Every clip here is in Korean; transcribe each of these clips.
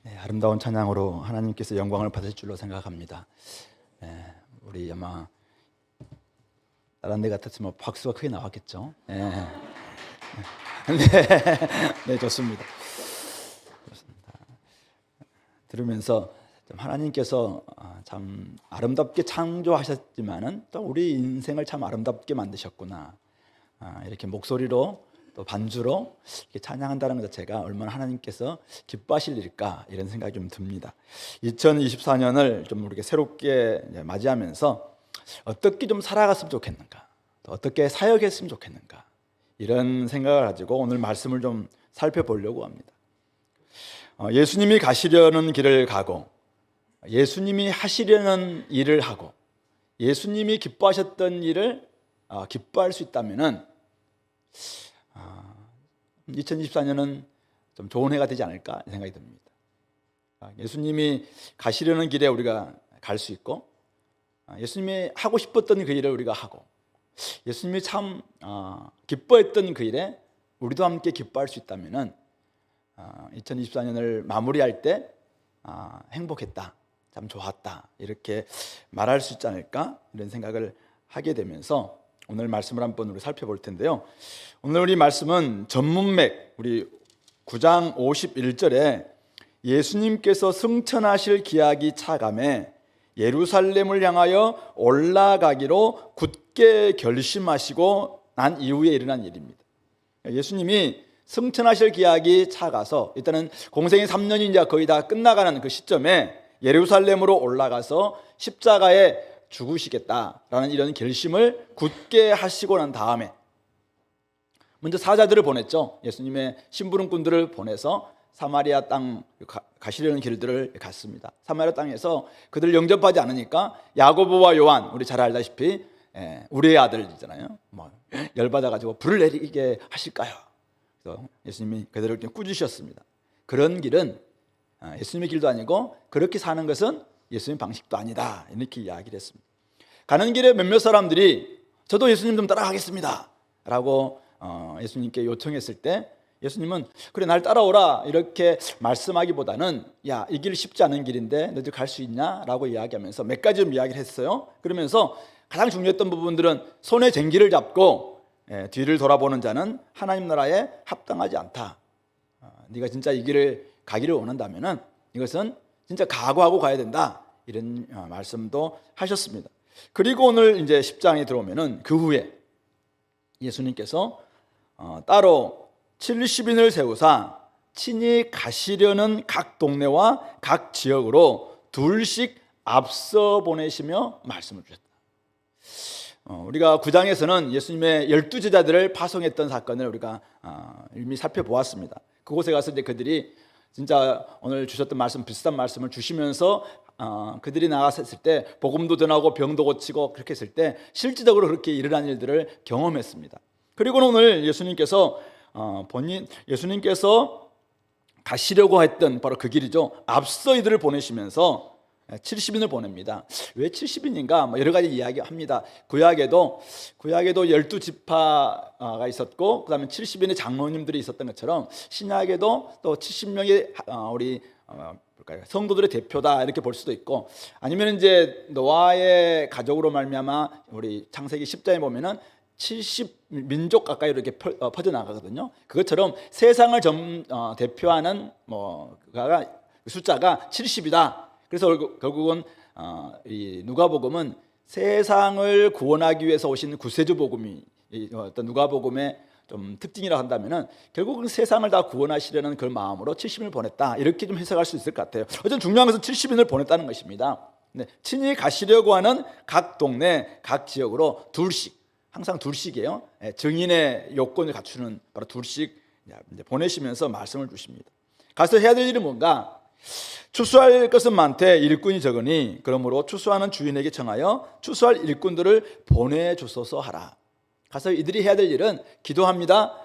네, 아름다운 찬양으로 하나님께서 영광을 받으실 줄로 생각합니다. 우리 아마 다른 데 같았으면 박수가 크게 나왔겠죠. 네, 네, 좋습니다. 들으면서 하나님께서 참 아름답게 창조하셨지만은 또 우리 인생을 참 아름답게 만드셨구나. 이렇게 목소리로 또 반주로 이렇게 찬양한다는 것 자체가 얼마나 하나님께서 기뻐하실 일일까, 이런 생각이 좀 듭니다. 2024년을 좀 우리가 새롭게 맞이하면서 어떻게 좀 살아갔으면 좋겠는가, 또 어떻게 사역했으면 좋겠는가, 이런 생각을 가지고 오늘 말씀을 좀 살펴보려고 합니다. 예수님이 가시려는 길을 가고, 예수님이 하시려는 일을 하고, 예수님이 기뻐하셨던 일을 기뻐할 수 있다면은 2024년은 좀 좋은 해가 되지 않을까 생각이 듭니다. 예수님이 가시려는 길에 우리가 갈 수 있고, 예수님이 하고 싶었던 그 일을 우리가 하고, 예수님이 참 기뻐했던 그 일에 우리도 함께 기뻐할 수 있다면은 2024년을 마무리할 때 행복했다, 참 좋았다, 이렇게 말할 수 있지 않을까, 이런 생각을 하게 되면서 오늘 말씀을 한번 우리 살펴볼 텐데요. 오늘 우리 말씀은 전문맥, 우리 9장 51절에 예수님께서 승천하실 기약이 차감해 예루살렘을 향하여 올라가기로 굳게 결심하시고 난 이후에 일어난 일입니다. 예수님이 승천하실 기약이 차가서 일단은 공생의 3년이 이제 거의 다 끝나가는 그 시점에 예루살렘으로 올라가서 십자가에 죽으시겠다라는 이런 결심을 굳게 하시고 난 다음에 먼저 사자들을 보냈죠. 예수님의 심부름꾼들을 보내서 사마리아 땅 가시려는 길들을 갔습니다. 사마리아 땅에서 그들을 영접하지 않으니까 야고보와 요한, 우리 잘 알다시피 우리의 아들이잖아요. 열받아가지고 불을 내리게 하실까요? 그래서 예수님이 그들을 꾸짖으셨습니다. 그런 길은 예수님의 길도 아니고 그렇게 사는 것은 예수님 방식도 아니다, 이렇게 이야기를 했습니다. 가는 길에 몇몇 사람들이 저도 예수님 좀 따라가겠습니다 라고 예수님께 요청했을 때 예수님은 그래, 날 따라오라, 이렇게 말씀하기보다는 야, 이 길 쉽지 않은 길인데 너희들 갈 수 있냐? 라고 이야기하면서 몇 가지 좀 이야기를 했어요. 그러면서 가장 중요했던 부분들은 손에 쟁기를 잡고 뒤를 돌아보는 자는 하나님 나라에 합당하지 않다. 네가 진짜 이 길을 가기를 원한다면은 이것은 진짜 각오하고 가야 된다, 이런 말씀도 하셨습니다. 그리고 오늘 이제 10장에 들어오면은 그 후에 예수님께서 따로 70인을 세우사 친히 가시려는 각 동네와 각 지역으로 둘씩 앞서 보내시며 말씀을 주셨다. 우리가 9장에서는 예수님의 12제자들을 파송했던 사건을 우리가 이미 살펴보았습니다. 그곳에 가서 이제 그들이 진짜 오늘 주셨던 말씀, 비슷한 말씀을 주시면서 그들이 나갔을 때 복음도 전하고 병도 고치고 그렇게 했을 때 실질적으로 그렇게 일어난 일들을 경험했습니다. 그리고 오늘 예수님께서 예수님께서 가시려고 했던 바로 그 길이죠. 앞서 이들을 보내시면서 70인을 보냅니다. 왜 70인인가? 여러 가지 이야기합니다. 구약에도 12지파가 있었고, 그 다음에 70인의 장로님들이 있었던 것처럼 신약에도 또 70명의 우리 성도들의 대표다, 이렇게 볼 수도 있고, 아니면 이제 노아의 가족으로 말미암아 우리 창세기 10장에 보면은 70민족 가까이 이렇게 퍼져나가거든요. 그것처럼 세상을 대표하는 숫자가 70이다. 그래서 결국은 이 누가복음은 세상을 구원하기 위해서 오신 구세주 복음이 어떤 누가복음의 좀 특징이라 한다면은 결국은 세상을 다 구원하시려는 그 마음으로 70인을 보냈다, 이렇게 좀 해석할 수 있을 것 같아요. 어쨌든 중요한 것은 70인을 보냈다는 것입니다. 친히 가시려고 하는 각 동네, 각 지역으로 둘씩, 항상 둘씩이에요. 증인의 요건을 갖추는 바로 둘씩 보내시면서 말씀을 주십니다. 가서 해야 될 일은 뭔가? 추수할 것은 많되 일꾼이 적으니 그러므로 추수하는 주인에게 청하여 추수할 일꾼들을 보내주소서 하라. 가서 이들이 해야 될 일은 기도합니다.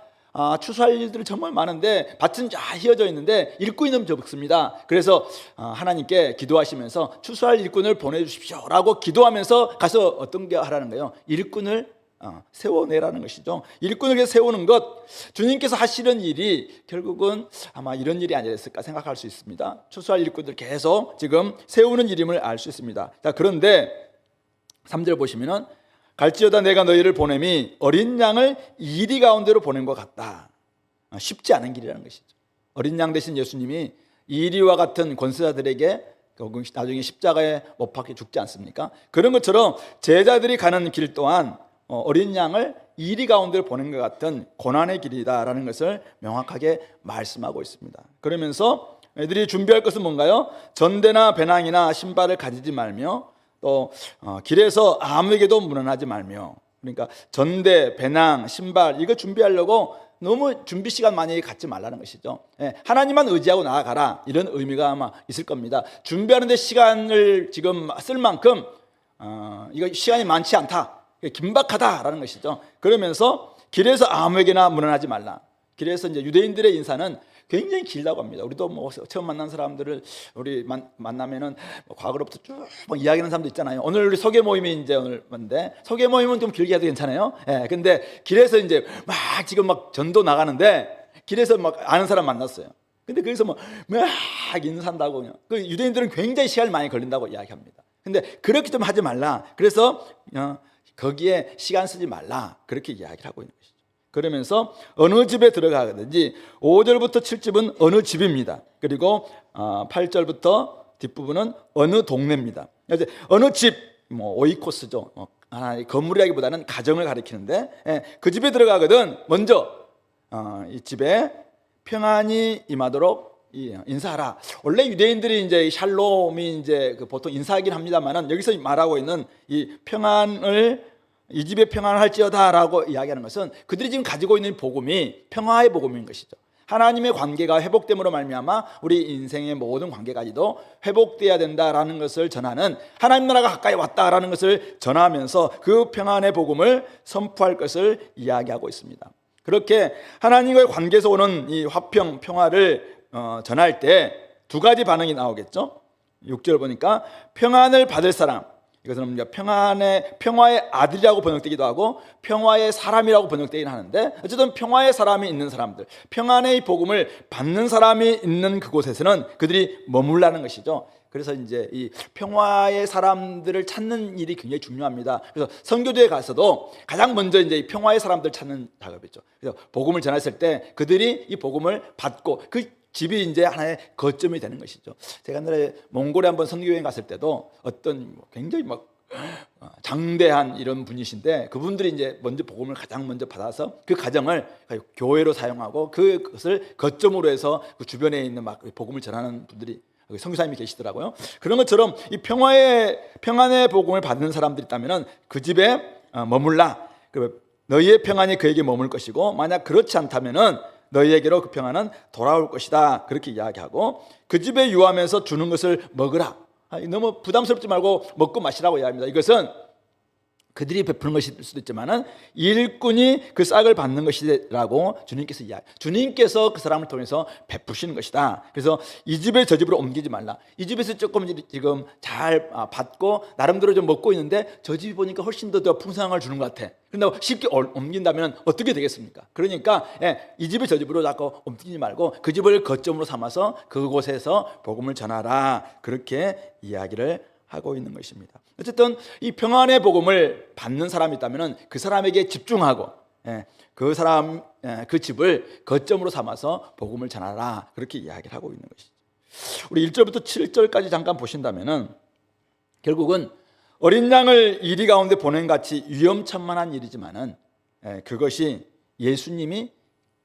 추수할 일들이 정말 많은데 밭은 다 휘어져 있는데 일꾼이 너무 적습니다. 그래서 하나님께 기도하시면서 추수할 일꾼을 보내주십시오 라고 기도하면서 가서 어떤 게 하라는 거예요? 일꾼을 세워내라는 것이죠. 일꾼을 세우는 것, 주님께서 하시는 일이 결국은 아마 이런 일이 아니었을까 생각할 수 있습니다. 추수할 일꾼들 계속 지금 세우는 일임을 알 수 있습니다. 자, 그런데 3절 보시면은 갈지어다 내가 너희를 보냄이 어린 양을 이리 가운데로 보낸 것 같다. 쉽지 않은 길이라는 것이죠. 어린 양 대신 예수님이 이리와 같은 권세자들에게 나중에 십자가에 못 박혀 죽지 않습니까? 그런 것처럼 제자들이 가는 길 또한 어린 양을 이리 가운데로 보낸 것 같은 고난의 길이다라는 것을 명확하게 말씀하고 있습니다. 그러면서 애들이 준비할 것은 뭔가요? 전대나 배낭이나 신발을 가지지 말며 또 길에서 아무에게도 문안하지 말며, 그러니까 전대, 배낭, 신발 이거 준비하려고 너무 준비 시간 많이 갖지 말라는 것이죠. 하나님만 의지하고 나아가라, 이런 의미가 아마 있을 겁니다. 준비하는데 시간을 지금 쓸 만큼 이거 시간이 많지 않다, 긴박하다라는 것이죠. 그러면서 길에서 아무에게나 문안하지 말라. 길에서 이제 유대인들의 인사는 굉장히 길다고 합니다. 우리도 뭐 처음 만난 사람들을 우리 만나면은 과거로부터 쭉 막 이야기하는 사람도 있잖아요. 오늘 우리 소개 모임이 이제 오늘 뭔데, 소개 모임은 좀 길게 해도 괜찮아요. 근데 길에서 이제 막 지금 막 전도 나가는데 길에서 막 아는 사람 만났어요. 근데 거기서 막 인사한다고 그냥. 그 유대인들은 굉장히 시간이 많이 걸린다고 이야기합니다. 근데 그렇게 좀 하지 말라. 그래서 거기에 시간 쓰지 말라, 그렇게 이야기를 하고 있는 것이죠. 그러면서 어느 집에 들어가든지 5절부터 7집은 어느 집입니다. 그리고 8절부터 뒷부분은 어느 동네입니다. 이제 어느 집, 오이코스죠. 건물이라기보다는 가정을 가리키는데, 그 집에 들어가거든 먼저 이 집에 평안이 임하도록 인사하라. 원래 유대인들이 이제 샬롬이 이제 보통 인사하긴 합니다만은, 여기서 말하고 있는 이 평안을, 이 집에 평안을 할지어다라고 이야기하는 것은 그들이 지금 가지고 있는 복음이 평화의 복음인 것이죠. 하나님의 관계가 회복됨으로 말미암아 우리 인생의 모든 관계까지도 회복돼야 된다라는 것을 전하는, 하나님 나라가 가까이 왔다라는 것을 전하면서 그 평안의 복음을 선포할 것을 이야기하고 있습니다. 그렇게 하나님과의 관계에서 오는 이 화평, 평화를 전할 때 두 가지 반응이 나오겠죠. 6절 보니까 평안을 받을 사람, 이것은 평화의 아들이라고 번역되기도 하고 평화의 사람이라고 번역되긴 하는데, 어쨌든 평화의 사람이 있는 사람들, 평안의 복음을 받는 사람이 있는 그곳에서는 그들이 머물라는 것이죠. 그래서 이제 이 평화의 사람들을 찾는 일이 굉장히 중요합니다. 그래서 선교도에 가서도 가장 먼저 이제 이 평화의 사람들 찾는 작업이죠. 그래서 복음을 전했을 때 그들이 이 복음을 받고 그 집이 이제 하나의 거점이 되는 것이죠. 제가 옛날에 몽골에 한번 선교여행 갔을 때도 어떤 굉장히 막 장대한 이런 분이신데, 그분들이 이제 먼저 복음을 가장 먼저 받아서 그 가정을 교회로 사용하고 그것을 거점으로 해서 그 주변에 있는 막 복음을 전하는 분들이, 선교사님이 계시더라고요. 그런 것처럼 이 평안의 복음을 받는 사람들이 있다면은 그 집에 머물라. 너희의 평안이 그에게 머물 것이고, 만약 그렇지 않다면은 너희에게로 그 평안은 돌아올 것이다, 그렇게 이야기하고, 그 집에 유하면서 주는 것을 먹으라. 너무 부담스럽지 말고 먹고 마시라고 이야기합니다. 이것은 그들이 베푸는 것일 수도 있지만은 일꾼이 그 싹을 받는 것이라고 주님께서 주님께서 그 사람을 통해서 베푸시는 것이다. 그래서 이 집에 저 집으로 옮기지 말라. 이 집에서 조금 지금 잘 받고 나름대로 좀 먹고 있는데 저 집이 보니까 훨씬 더 풍성한 걸 주는 것 같아. 그런데 쉽게 옮긴다면 어떻게 되겠습니까? 그러니까 이 집에 저 집으로 자꾸 옮기지 말고 그 집을 거점으로 삼아서 그곳에서 복음을 전하라, 그렇게 이야기를 하고 있는 것입니다. 어쨌든 이 평안의 복음을 받는 사람이 있다면 그 사람에게 집중하고 그 집을 거점으로 삼아서 복음을 전하라, 그렇게 이야기를 하고 있는 것이죠. 우리 1절부터 7절까지 잠깐 보신다면은 결국은 어린 양을 이리 가운데 보낸 같이 위험천만한 일이지만은 그것이 예수님이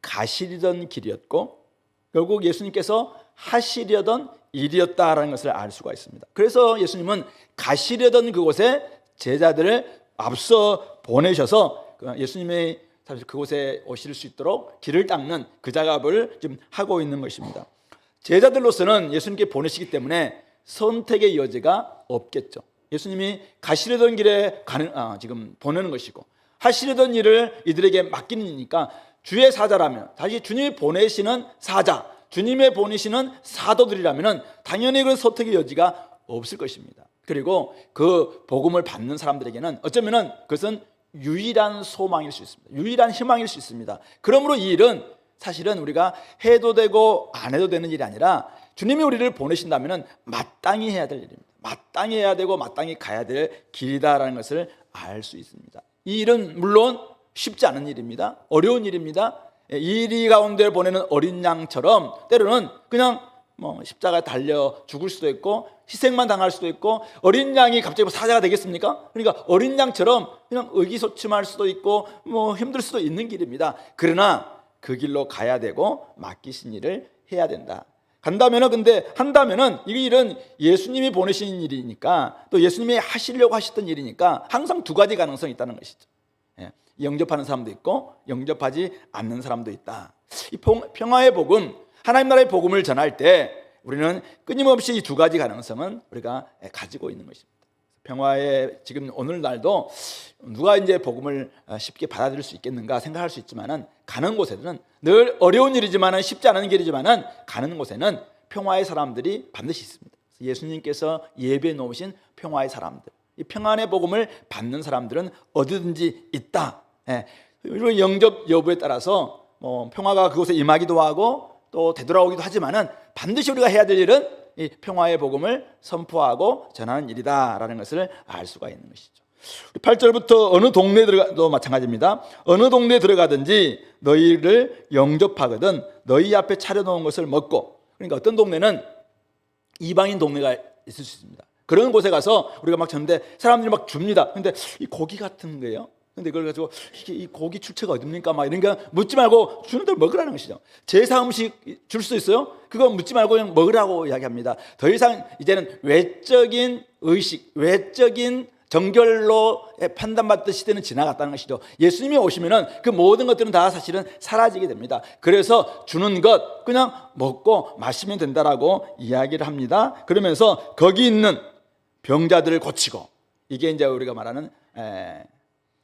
가시려던 길이었고 결국 예수님께서 하시려던 일이었다라는 것을 알 수가 있습니다. 그래서 예수님은 가시려던 그곳에 제자들을 앞서 보내셔서 예수님이 사실 그곳에 오실 수 있도록 길을 닦는 그 작업을 지금 하고 있는 것입니다. 제자들로서는 예수님께 보내시기 때문에 선택의 여지가 없겠죠. 예수님이 가시려던 길에 지금 보내는 것이고 하시려던 일을 이들에게 맡기는 일이니까 주의 사자라면, 다시 주님이 보내시는 사자, 주님의 보내시는 사도들이라면 당연히 그런 선택의 여지가 없을 것입니다. 그리고 그 복음을 받는 사람들에게는 어쩌면 그것은 유일한 소망일 수 있습니다. 유일한 희망일 수 있습니다. 그러므로 이 일은 사실은 우리가 해도 되고 안 해도 되는 일이 아니라 주님이 우리를 보내신다면 마땅히 해야 될 일입니다. 마땅히 해야 되고 마땅히 가야 될 길이다라는 것을 알 수 있습니다. 이 일은 물론 쉽지 않은 일입니다. 어려운 일입니다. 이 일 가운데 보내는 어린 양처럼 때로는 그냥 십자가에 달려 죽을 수도 있고 희생만 당할 수도 있고, 어린 양이 갑자기 사자가 되겠습니까? 그러니까 어린 양처럼 그냥 의기소침할 수도 있고 힘들 수도 있는 길입니다. 그러나 그 길로 가야 되고 맡기신 일을 해야 된다. 한다면은 이 일은 예수님이 보내신 일이니까, 또 예수님이 하시려고 하셨던 일이니까 항상 두 가지 가능성이 있다는 것이죠. 영접하는 사람도 있고 영접하지 않는 사람도 있다. 이 평화의 복음, 하나님 나라의 복음을 전할 때 우리는 끊임없이 이 두 가지 가능성은 우리가 가지고 있는 것입니다. 평화의 지금 오늘날도 누가 이제 복음을 쉽게 받아들일 수 있겠는가 생각할 수 있지만은, 가는 곳에는 늘 어려운 일이지만은 쉽지 않은 길이지만은 가는 곳에는 평화의 사람들이 반드시 있습니다. 예수님께서 예배해 놓으신 평화의 사람들, 이 평안의 복음을 받는 사람들은 어디든지 있다. 그리고 영접 여부에 따라서 평화가 그곳에 임하기도 하고 또 되돌아오기도 하지만은 반드시 우리가 해야 될 일은 이 평화의 복음을 선포하고 전하는 일이다라는 것을 알 수가 있는 것이죠. 8절부터 어느 동네에 들어가도 마찬가지입니다. 어느 동네에 들어가든지 너희를 영접하거든 너희 앞에 차려놓은 것을 먹고, 그러니까 어떤 동네는 이방인 동네가 있을 수 있습니다. 그런 곳에 가서 우리가 막 줬는데 사람들이 막 줍니다. 근데 이 고기 같은 거예요. 근데 그걸 가지고 이 고기 출처가 어딥니까? 막 이런 거 묻지 말고 주는 대로 먹으라는 것이죠. 제사 음식 줄 수 있어요? 그거 묻지 말고 그냥 먹으라고 이야기합니다. 더 이상 이제는 외적인 의식, 외적인 정결로 판단받던 시대는 지나갔다는 것이죠. 예수님이 오시면은 그 모든 것들은 다 사실은 사라지게 됩니다. 그래서 주는 것 그냥 먹고 마시면 된다라고 이야기를 합니다. 그러면서 거기 있는 병자들을 고치고, 이게 이제 우리가 말하는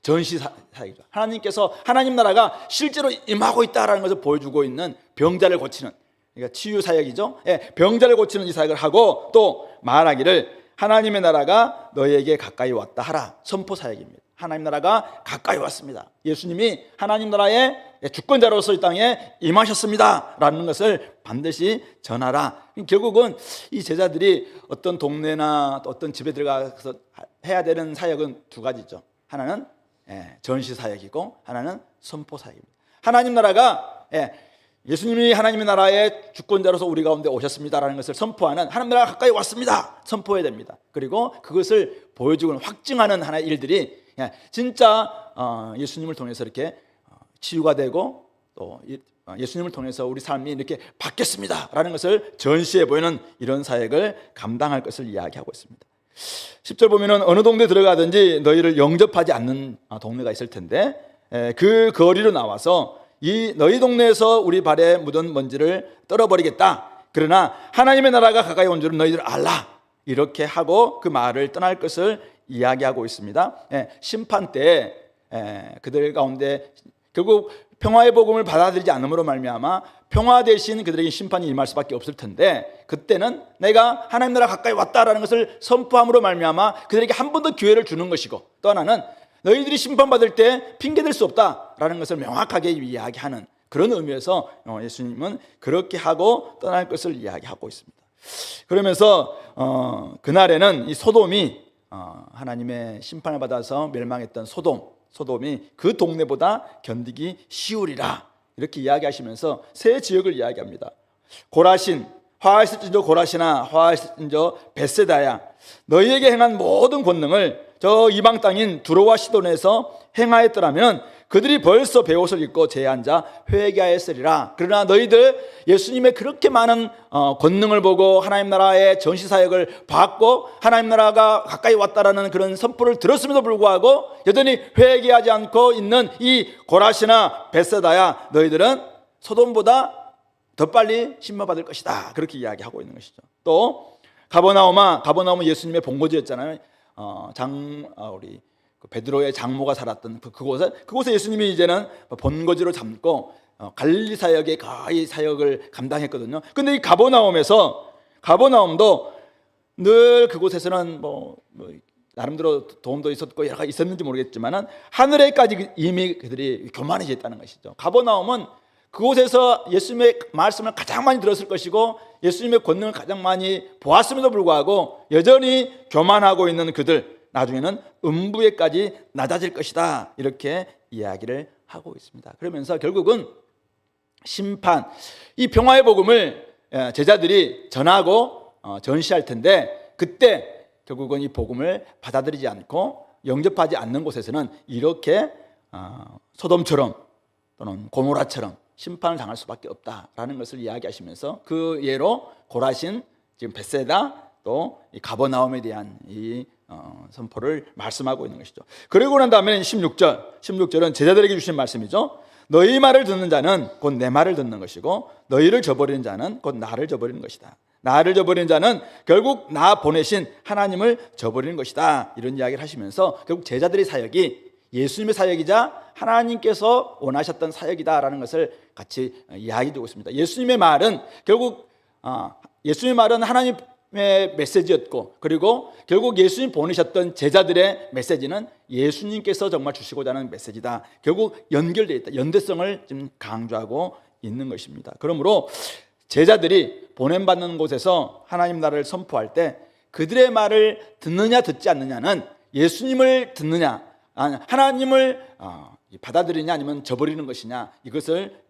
전시 사역이죠. 하나님께서, 하나님 나라가 실제로 임하고 있다라는 것을 보여주고 있는 병자를 고치는, 그러니까 치유 사역이죠. 병자를 고치는 이 사역을 하고, 또 말하기를 하나님의 나라가 너희에게 가까이 왔다 하라. 선포 사역입니다. 하나님 나라가 가까이 왔습니다. 예수님이 하나님 나라의 주권자로서 이 땅에 임하셨습니다 라는 것을 반드시 전하라. 결국은 이 제자들이 어떤 동네나 또 어떤 집에 들어가서 해야 되는 사역은 두 가지죠. 하나는 전시 사역이고 하나는 선포 사역입니다. 하나님 나라가 예수님이 하나님의 나라의 주권자로서 우리 가운데 오셨습니다라는 것을 선포하는, 하나님 나라가 가까이 왔습니다 선포해야 됩니다. 그리고 그것을 보여주고 확증하는 하나의 일들이 진짜 예수님을 통해서 이렇게 치유가 되고, 또 예수님을 통해서 우리 삶이 이렇게 바뀌었습니다라는 것을 전시해 보이는 이런 사역을 감당할 것을 이야기하고 있습니다. 10절 보면은 어느 동네 들어가든지 너희를 영접하지 않는 동네가 있을 텐데, 그 거리로 나와서 이 너희 동네에서 우리 발에 묻은 먼지를 떨어버리겠다. 그러나 하나님의 나라가 가까이 온 줄은 너희들 알라. 이렇게 하고 그 말을 떠날 것을 이야기하고 있습니다. 심판 때 그들 가운데 결국 평화의 복음을 받아들이지 않음으로 말미암아 평화 대신 그들에게 심판이 임할 수밖에 없을 텐데, 그때는 내가 하나님 나라 가까이 왔다라는 것을 선포함으로 말미암아 그들에게 한 번 더 기회를 주는 것이고, 또 하나는 너희들이 심판받을 때 핑계댈 수 없다라는 것을 명확하게 이야기하는 그런 의미에서 예수님은 그렇게 하고 떠날 것을 이야기하고 있습니다. 그러면서 그날에는 이 소돔이 하나님의 심판을 받아서 멸망했던 소돔이 그 동네보다 견디기 쉬우리라, 이렇게 이야기하시면서 세 지역을 이야기합니다. 고라신, 화하실진저 고라시나 화하실진저 벳세다야, 너희에게 행한 모든 권능을 저 이방 땅인 두로와 시돈에서 행하였더라면 그들이 벌써 베옷을 입고 제에 앉아 회개하였으리라. 그러나 너희들 예수님의 그렇게 많은 권능을 보고 하나님 나라의 전시사역을 받고 하나님 나라가 가까이 왔다라는 그런 선포를 들었음에도 불구하고 여전히 회개하지 않고 있는 이 고라시나 벳세다야, 너희들은 소돔보다 더 빨리 심판받을 것이다. 그렇게 이야기하고 있는 것이죠. 또 가버나움은 예수님의 본거지였잖아요. 우리 베드로의 장모가 살았던 그곳에 예수님이 이제는 본거지로 삼고 갈릴리 사역의 거의 사역을 감당했거든요. 근데 이 가버나움도 늘 그곳에서는 나름대로 도움도 있었고 여러 가지 있었는지 모르겠지만은 하늘에까지 이미 그들이 교만해졌다는 것이죠. 가버나움은 그곳에서 예수님의 말씀을 가장 많이 들었을 것이고 예수님의 권능을 가장 많이 보았음에도 불구하고 여전히 교만하고 있는 그들, 나중에는 음부에까지 낮아질 것이다, 이렇게 이야기를 하고 있습니다. 그러면서 결국은 심판, 이 평화의 복음을 제자들이 전하고 전시할 텐데, 그때 결국은 이 복음을 받아들이지 않고 영접하지 않는 곳에서는 이렇게 소돔처럼 또는 고모라처럼 심판을 당할 수밖에 없다라는 것을 이야기하시면서 그 예로 고라신, 지금 벳세다, 또 이 가버나움에 대한 이 선포를 말씀하고 있는 것이죠. 그리고 난 다음에 16절은 제자들에게 주신 말씀이죠. 너희 말을 듣는 자는 곧 내 말을 듣는 것이고 너희를 저버리는 자는 곧 나를 저버리는 것이다. 나를 저버리는 자는 결국 나 보내신 하나님을 저버리는 것이다, 이런 이야기를 하시면서 결국 제자들의 사역이 예수님의 사역이자 하나님께서 원하셨던 사역이다라는 것을 같이 이야기하고 있습니다. 예수님의 말은 결국 예수님의 말은 하나님의 메시지였고, 그리고 결국 예수님 보내셨던 제자들의 메시지는 예수님께서 정말 주시고자 하는 메시지다. 결국 연결되어 있다. 연대성을 지금 강조하고 있는 것입니다. 그러므로 제자들이 보냄받는 곳에서 하나님 나라를 선포할 때 그들의 말을 듣느냐 듣지 않느냐는 예수님을 듣느냐, 하나님을 받아들이냐 아니면 저버리는 것이냐, 이것을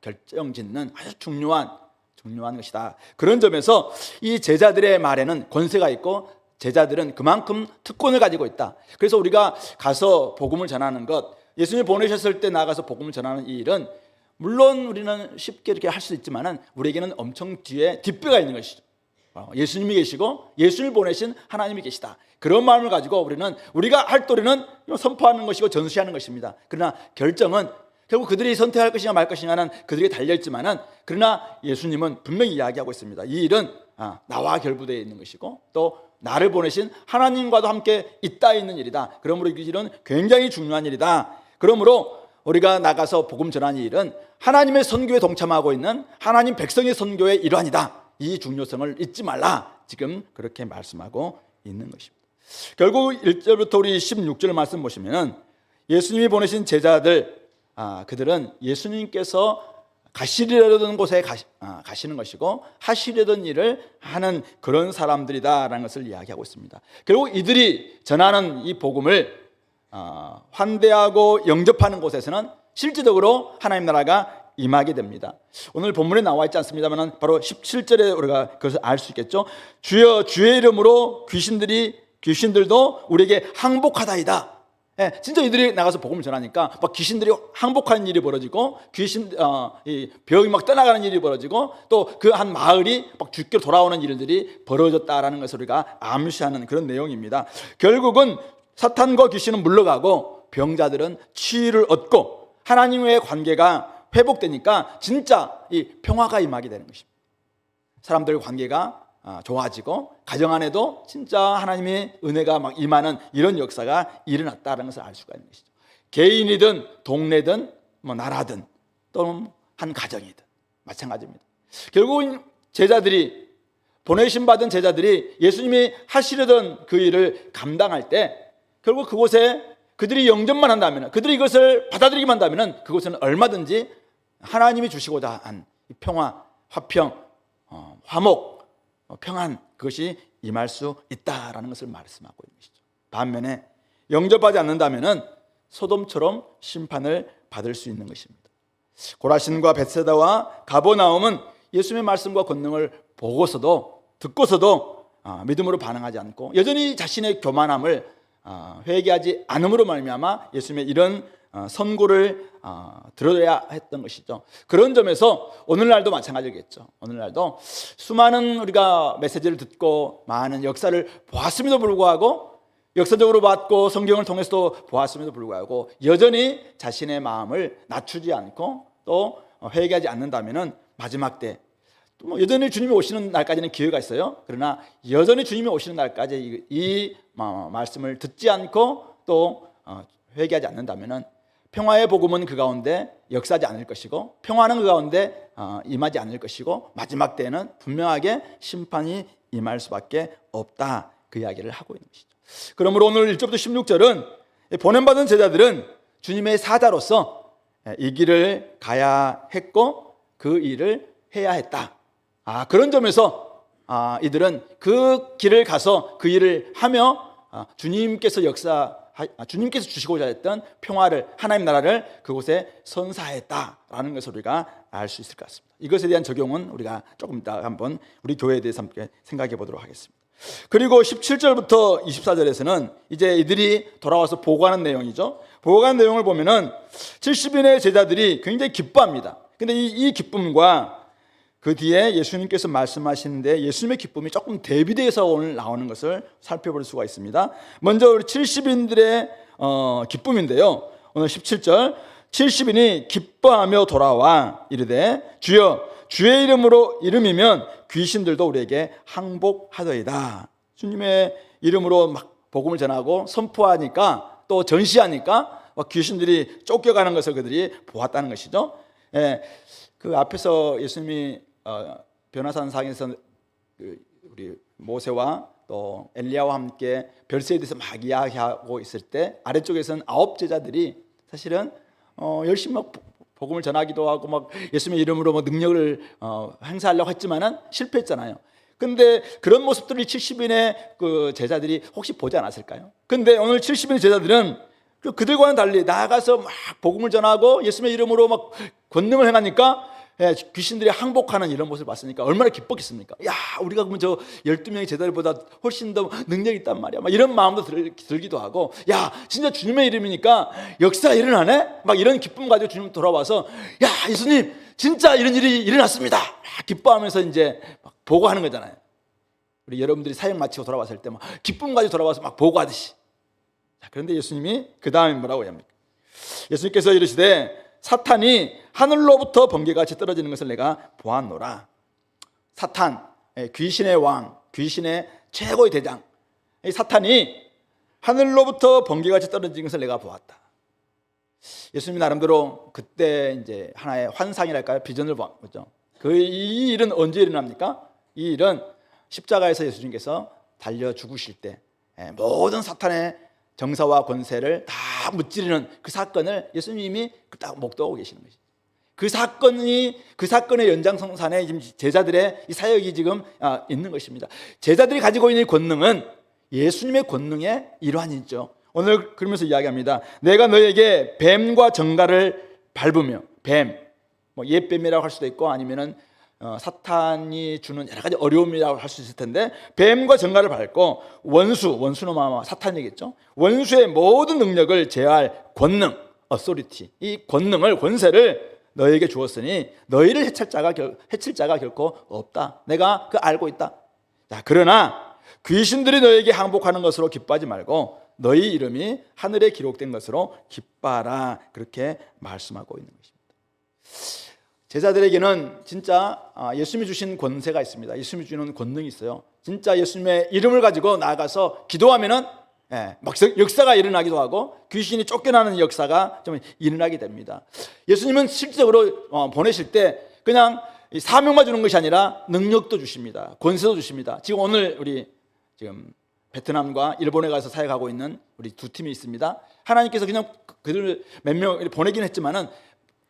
결정짓는 아주 중요한 것이다. 그런 점에서 이 제자들의 말에는 권세가 있고 제자들은 그만큼 특권을 가지고 있다. 그래서 우리가 가서 복음을 전하는 것, 예수님이 보내셨을 때 나가서 복음을 전하는 이 일은 물론 우리는 쉽게 이렇게 할 수 있지만은 우리에게는 엄청 뒤에 뒷배가 있는 것이죠. 예수님이 계시고 예수님을 보내신 하나님이 계시다. 그런 마음을 가지고 우리가 할 도리는 선포하는 것이고 전수하는 것입니다. 그러나 결정은 결국 그들이 선택할 것이냐 말 것이냐는 그들에게 달려있지만은, 그러나 예수님은 분명히 이야기하고 있습니다. 이 일은 나와 결부되어 있는 것이고 또 나를 보내신 하나님과도 함께 있다 있는 일이다. 그러므로 이 일은 굉장히 중요한 일이다. 그러므로 우리가 나가서 복음 전하는 일은 하나님의 선교에 동참하고 있는 하나님 백성의 선교의 일환이다. 이 중요성을 잊지 말라. 지금 그렇게 말씀하고 있는 것입니다. 결국 1절부터 우리 16절 말씀 보시면은 예수님이 보내신 제자들, 그들은 예수님께서 가시려던 곳에 가시는 것이고 하시려던 일을 하는 그런 사람들이다라는 것을 이야기하고 있습니다. 결국 이들이 전하는 이 복음을 환대하고 영접하는 곳에서는 실질적으로 하나님 나라가 임하게 됩니다. 오늘 본문에 나와 있지 않습니다만 바로 17절에 우리가 그것을 알 수 있겠죠. 주여 주의 이름으로 귀신들도 우리에게 항복하다이다. 진짜 이들이 나가서 복음을 전하니까 막 귀신들이 항복하는 일이 벌어지고 병이 막 떠나가는 일이 벌어지고 또 그 한 마을이 막 주께로 돌아오는 일들이 벌어졌다라는 것을 우리가 암시하는 그런 내용입니다. 결국은 사탄과 귀신은 물러가고 병자들은 치유를 얻고 하나님과의 관계가 회복되니까 진짜 이 평화가 임하게 되는 것입니다. 사람들의 관계가 좋아지고 가정 안에도 진짜 하나님의 은혜가 막 임하는 이런 역사가 일어났다는 것을 알 수가 있는 것이죠. 개인이든 동네든 나라든 또는 한 가정이든 마찬가지입니다. 결국은 제자들이, 보내심 받은 제자들이 예수님이 하시려던 그 일을 감당할 때 결국 그곳에 그들이 영접만 한다면, 그들이 이것을 받아들이기만 한다면 그곳에는 얼마든지 하나님이 주시고자 한 평화, 화평, 화목, 평안, 그것이 임할 수 있다라는 것을 말씀하고 있는 것이죠. 반면에 영접하지 않는다면 소돔처럼 심판을 받을 수 있는 것입니다. 고라신과 벳세다와 가버나움은 예수님의 말씀과 권능을 보고서도 듣고서도 믿음으로 반응하지 않고 여전히 자신의 교만함을 회개하지 않음으로 말미암아 예수님의 이런 선고를 들어야 했던 것이죠. 그런 점에서 오늘날도 마찬가지겠죠. 오늘날도 수많은 우리가 메시지를 듣고 많은 역사를 보았음에도 불구하고, 역사적으로 봤고 성경을 통해서도 보았음에도 불구하고 여전히 자신의 마음을 낮추지 않고 또 회개하지 않는다면 마지막 때 여전히 주님이 오시는 날까지는 기회가 있어요. 그러나 여전히 주님이 오시는 날까지 이 말씀을 듣지 않고 또 회개하지 않는다면 평화의 복음은 그 가운데 역사하지 않을 것이고 평화는 그 가운데 임하지 않을 것이고 마지막 때에는 분명하게 심판이 임할 수밖에 없다, 그 이야기를 하고 있는 것이죠. 그러므로 오늘 1절부터 16절은 보냄받은 제자들은 주님의 사자로서 이 길을 가야 했고 그 일을 해야 했다. 그런 점에서 이들은 그 길을 가서 그 일을 하며 주님께서 주님께서 주시고자 했던 평화를, 하나님 나라를 그곳에 선사했다라는 것을 우리가 알 수 있을 것 같습니다. 이것에 대한 적용은 우리가 조금 이따 한번 우리 교회에 대해서 함께 생각해 보도록 하겠습니다. 그리고 17절부터 24절에서는 이제 이들이 돌아와서 보고하는 내용이죠. 보고하는 내용을 보면은 70인의 제자들이 굉장히 기뻐합니다. 근데 이 기쁨과 그 뒤에 예수님께서 말씀하시는데 예수님의 기쁨이 조금 대비돼서 오늘 나오는 것을 살펴볼 수가 있습니다. 먼저 우리 70인들의 기쁨인데요. 오늘 17절 70인이 기뻐하며 돌아와 이르되 주여 주의 이름이면 귀신들도 우리에게 항복하더이다. 주님의 이름으로 막 복음을 전하고 선포하니까 또 전시하니까 막 귀신들이 쫓겨가는 것을 그들이 보았다는 것이죠. 그 앞에서 예수님이 변화산상에서 우리 모세와 또 엘리야와 함께 별세에 대해서 막 이야기하고 있을 때 아래쪽에서는 9 제자들이 사실은 열심히 막 복음을 전하기도 하고 막 예수님의 이름으로 막 능력을 행사하려고 했지만은 실패했잖아요. 근데 그런 모습들을 70인의 그 제자들이 혹시 보지 않았을까요? 근데 오늘 70인의 제자들은 그들과는 달리 나아가서 막 복음을 전하고 예수님의 이름으로 막 권능을 행하니까 귀신들이 항복하는 이런 모습을 봤으니까 얼마나 기뻤겠습니까? 야, 우리가 그러면 저 12명의 제자들보다 훨씬 더 능력이 있단 말이야. 막 이런 마음도 들기도 하고, 야, 진짜 주님의 이름이니까 역사가 일어나네? 막 이런 기쁨 가지고 주님 돌아와서, 야, 예수님, 진짜 이런 일이 일어났습니다. 기뻐하면서 이제 막 보고하는 거잖아요. 우리 여러분들이 사역 마치고 돌아왔을 때 막 기쁨 가지고 돌아와서 막 보고하듯이. 그런데 예수님이 그 다음에 뭐라고 합니까? 예수님께서 이르시되 사탄이 하늘로부터 번개같이 떨어지는 것을 내가 보았노라. 사탄, 귀신의 왕, 귀신의 최고의 대장, 이 사탄이 하늘로부터 번개같이 떨어지는 것을 내가 보았다. 예수님이 나름대로 그때 이제 하나의 환상이랄까요? 비전을 보았죠. 이 일은 언제 일어납니까? 이 일은 십자가에서 예수님께서 달려 죽으실 때 모든 사탄의 정사와 권세를 다 무찌르는 그 사건을 예수님이 딱 목도하고 계시는 것이죠. 그 사건의 연장선상에 지금 제자들의 이 사역이 지금 있는 것입니다. 제자들이 가지고 있는 권능은 예수님의 권능의 일환이죠. 오늘 그러면서 이야기합니다. 내가 너에게 뱀과 정갈을 밟으며, 뱀, 옛 뱀이라고 할 수도 있고 아니면은 사탄이 주는 여러 가지 어려움이라고 할 수 있을 텐데, 뱀과 정갈을 밟고 원수는 아마 사탄이겠죠. 원수의 모든 능력을 제어할 권능, authority, 이 권세를 너에게 주었으니 너희를 해칠 자가 결코 없다. 내가 알고 있다. 자, 그러나 귀신들이 너에게 항복하는 것으로 기뻐하지 말고 너희 이름이 하늘에 기록된 것으로 기뻐하라. 그렇게 말씀하고 있는 것입니다. 제자들에게는 진짜 예수님이 주신 권세가 있습니다. 예수님이 주는 권능이 있어요. 진짜 예수님의 이름을 가지고 나아가서 기도하면은 막 역사가 일어나기도 하고 귀신이 쫓겨나는 역사가 좀 일어나게 됩니다. 예수님은 실질적으로 보내실 때 그냥 사명만 주는 것이 아니라 능력도 주십니다. 권세도 주십니다. 지금 오늘 우리 지금 베트남과 일본에 가서 사역하고 있는 우리 2 팀이 있습니다. 하나님께서 그냥 그들 몇 명 보내긴 했지만은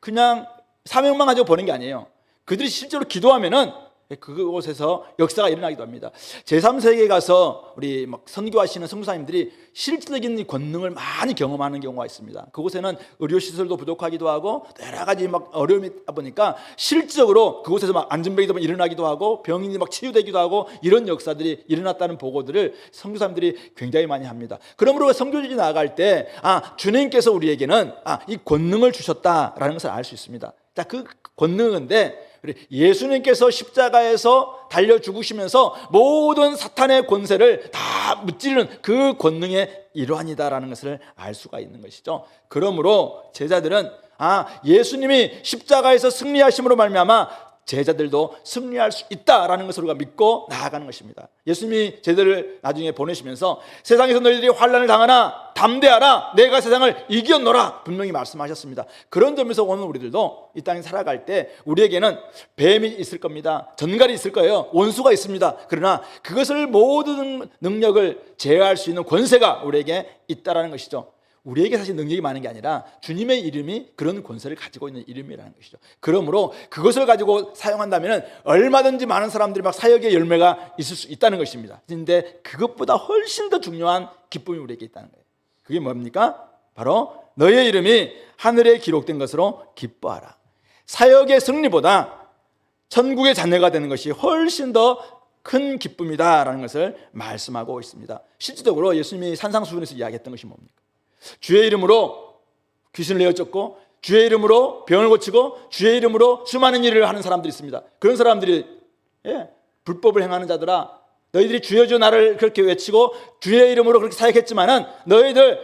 그냥 사명만 가지고 보낸 게 아니에요. 그들이 실제로 기도하면은 그곳에서 역사가 일어나기도 합니다. 제3세계에 가서 우리 막 선교하시는 선교사님들이 실질적인 권능을 많이 경험하는 경우가 있습니다. 그곳에는 의료시설도 부족하기도 하고 여러 가지 막 어려움이 있다 보니까 실질적으로 그곳에서 막 안전병이 일어나기도 하고 병인이 막 치유되기도 하고 이런 역사들이 일어났다는 보고들을 선교사님들이 굉장히 많이 합니다. 그러므로 선교지에 나아갈 때 주님께서 우리에게는 이 권능을 주셨다라는 것을 알 수 있습니다. 자, 그 권능인데 예수님께서 십자가에서 달려 죽으시면서 모든 사탄의 권세를 다 무찌르는 그 권능의 일환이다라는 것을 알 수가 있는 것이죠. 그러므로 제자들은 예수님이 십자가에서 승리하심으로 말미암아 제자들도 승리할 수 있다라는 것을 우리가 믿고 나아가는 것입니다. 예수님이 제자들을 나중에 보내시면서 세상에서 너희들이 환난을 당하나 담대하라, 내가 세상을 이겼노라 분명히 말씀하셨습니다. 그런 점에서 오늘 우리들도 이 땅에 살아갈 때 우리에게는 뱀이 있을 겁니다. 전갈이 있을 거예요. 원수가 있습니다. 그러나 그것을 모든 능력을 제어할 수 있는 권세가 우리에게 있다라는 것이죠. 우리에게 사실 능력이 많은 게 아니라 주님의 이름이 그런 권세를 가지고 있는 이름이라는 것이죠. 그러므로 그것을 가지고 사용한다면 얼마든지 많은 사람들이 막 사역의 열매가 있을 수 있다는 것입니다. 그런데 그것보다 훨씬 더 중요한 기쁨이 우리에게 있다는 거예요. 그게 뭡니까? 바로 너의 이름이 하늘에 기록된 것으로 기뻐하라. 사역의 승리보다 천국의 자녀가 되는 것이 훨씬 더 큰 기쁨이다라는 것을 말씀하고 있습니다. 실질적으로 예수님이 산상수훈에서 이야기했던 것이 뭡니까? 주의 이름으로 귀신을 내어쫓고 주의 이름으로 병을 고치고 주의 이름으로 수많은 일을 하는 사람들이 있습니다. 그런 사람들이 불법을 행하는 자들아, 너희들이 주여 주여 나를 그렇게 외치고 주의 이름으로 그렇게 사역했지만은 너희들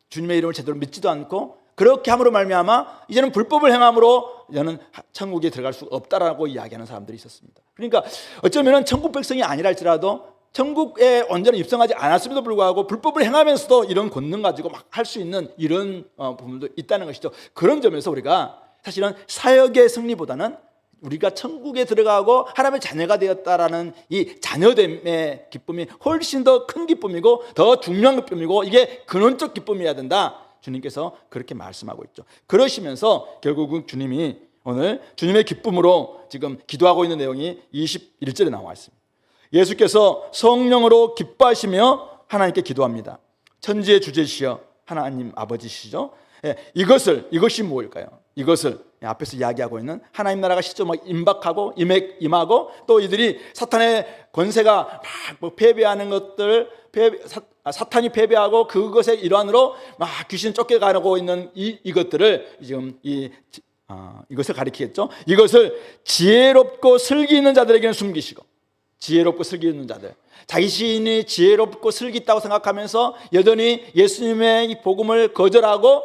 주님의 이름을 제대로 믿지도 않고 그렇게 함으로 말미암아 이제는 불법을 행함으로 이제는 천국에 들어갈 수 없다라고 이야기하는 사람들이 있었습니다. 그러니까 어쩌면 천국 백성이 아니라 할지라도 천국에 완전히 입성하지 않았음에도 불구하고 불법을 행하면서도 이런 권능 가지고 막 할 수 있는 이런 부분도 있다는 것이죠. 그런 점에서 우리가 사실은 사역의 승리보다는 우리가 천국에 들어가고 하나님의 자녀가 되었다라는 이 자녀됨의 기쁨이 훨씬 더 큰 기쁨이고 더 중요한 기쁨이고 이게 근원적 기쁨이어야 된다. 주님께서 그렇게 말씀하고 있죠. 그러시면서 결국은 주님이 오늘 주님의 기쁨으로 지금 기도하고 있는 내용이 21절에 나와 있습니다. 예수께서 성령으로 기뻐하시며 하나님께 기도합니다. 천지의 주제시여 하나님 아버지시죠. 이것이 무엇일까요? 이것을 앞에서 이야기하고 있는 하나님 나라가 실제 막 임박하고 임하고 또 이들이 사탄의 권세가 막 패배하는 것들, 사탄이 패배하고 그것의 일환으로 막 귀신 쫓겨가고 있는 이것들을 지금 이것을 가리키겠죠. 이것을 지혜롭고 슬기 있는 자들에게는 숨기시고, 지혜롭고 슬기 있는 자들, 자신이 지혜롭고 슬기 있다고 생각하면서 여전히 예수님의 이 복음을 거절하고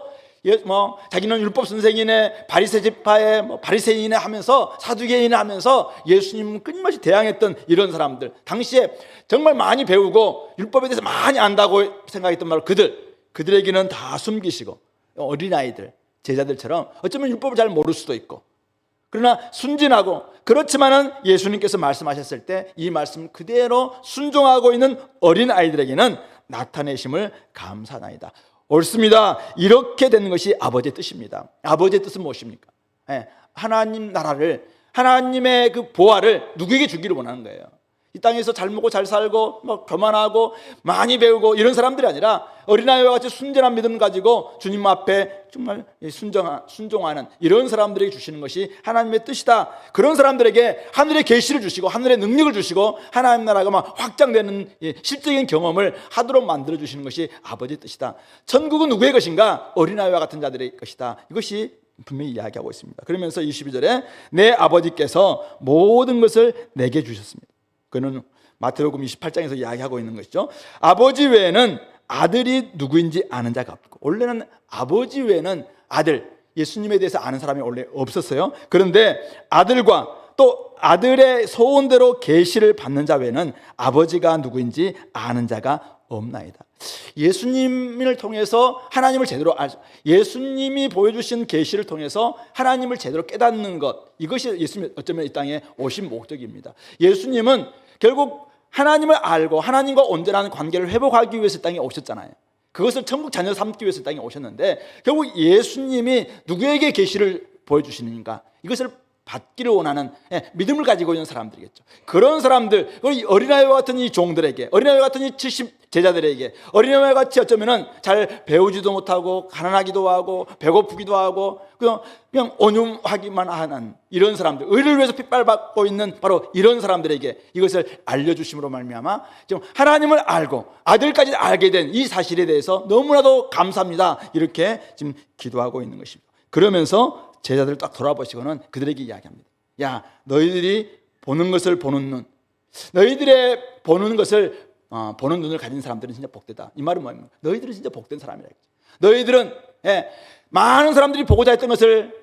자기는 율법 선생이네, 바리새 지파의 바리새인이네 하면서 사두개인이네 하면서 예수님을 끊임없이 대항했던 이런 사람들, 당시에 정말 많이 배우고 율법에 대해서 많이 안다고 생각했던 말, 그들에게는 다 숨기시고 어린아이들, 제자들처럼 어쩌면 율법을 잘 모를 수도 있고 그러나 순진하고 그렇지만은 예수님께서 말씀하셨을 때 이 말씀 그대로 순종하고 있는 어린아이들에게는 나타내심을 감사나이다. 옳습니다. 이렇게 되는 것이 아버지의 뜻입니다. 아버지의 뜻은 무엇입니까? 하나님 나라를, 하나님의 그 보화를 누구에게 주기를 원하는 거예요. 이 땅에서 잘 먹고 잘 살고 교만하고 많이 배우고 이런 사람들이 아니라 어린아이와 같이 순전한 믿음 가지고 주님 앞에 정말 순종하는 이런 사람들에게 주시는 것이 하나님의 뜻이다. 그런 사람들에게 하늘의 계시를 주시고 하늘의 능력을 주시고 하나님 나라가 막 확장되는 실적인 경험을 하도록 만들어 주시는 것이 아버지의 뜻이다. 천국은 누구의 것인가? 어린아이와 같은 자들의 것이다. 이것이 분명히 이야기하고 있습니다. 그러면서 22절에 내 아버지께서 모든 것을 내게 주셨습니다. 그는 마태복음 28장에서 이야기하고 있는 것이죠. 아버지 외에는 아들이 누구인지 아는 자가 없고, 원래는 아버지 외에는 아들, 예수님에 대해서 아는 사람이 원래 없었어요. 그런데 아들과 또 아들의 소원대로 계시를 받는 자 외에는 아버지가 누구인지 아는 자가 없나이다. 예수님을 통해서 하나님을 제대로 예수님이 보여주신 계시를 통해서 하나님을 제대로 깨닫는 것, 이것이 예수님 어쩌면 이 땅에 오신 목적입니다. 예수님은 결국 하나님을 알고 하나님과 온전한 관계를 회복하기 위해서 이 땅에 오셨잖아요. 그것을 천국 자녀 삼기 위해서 이 땅에 오셨는데 결국 예수님이 누구에게 계시를 보여주시는가, 이것을 받기를 원하는 믿음을 가지고 있는 사람들이겠죠. 그런 사람들, 어린아이와 같은 이 종들에게, 어린아이와 같은 이 70 제자들에게, 어린아이와 같이 어쩌면은 잘 배우지도 못하고 가난하기도 하고 배고프기도 하고 그냥 온유하기만 하는 이런 사람들, 의를 위해서 핏발받고 있는 바로 이런 사람들에게 이것을 알려주심으로 말미암아 지금 하나님을 알고 아들까지 알게 된 이 사실에 대해서 너무나도 감사합니다. 이렇게 지금 기도하고 있는 것입니다. 그러면서 제자들을 딱 돌아보시고는 그들에게 이야기합니다. 야, 너희들이 보는 것을 보는 눈, 너희들의 보는 것을 보는 눈을 가진 사람들은 진짜 복되다. 이 말은 뭐입니까? 너희들은 진짜 복된 사람이라. 너희들은 많은 사람들이 보고자 했던 것을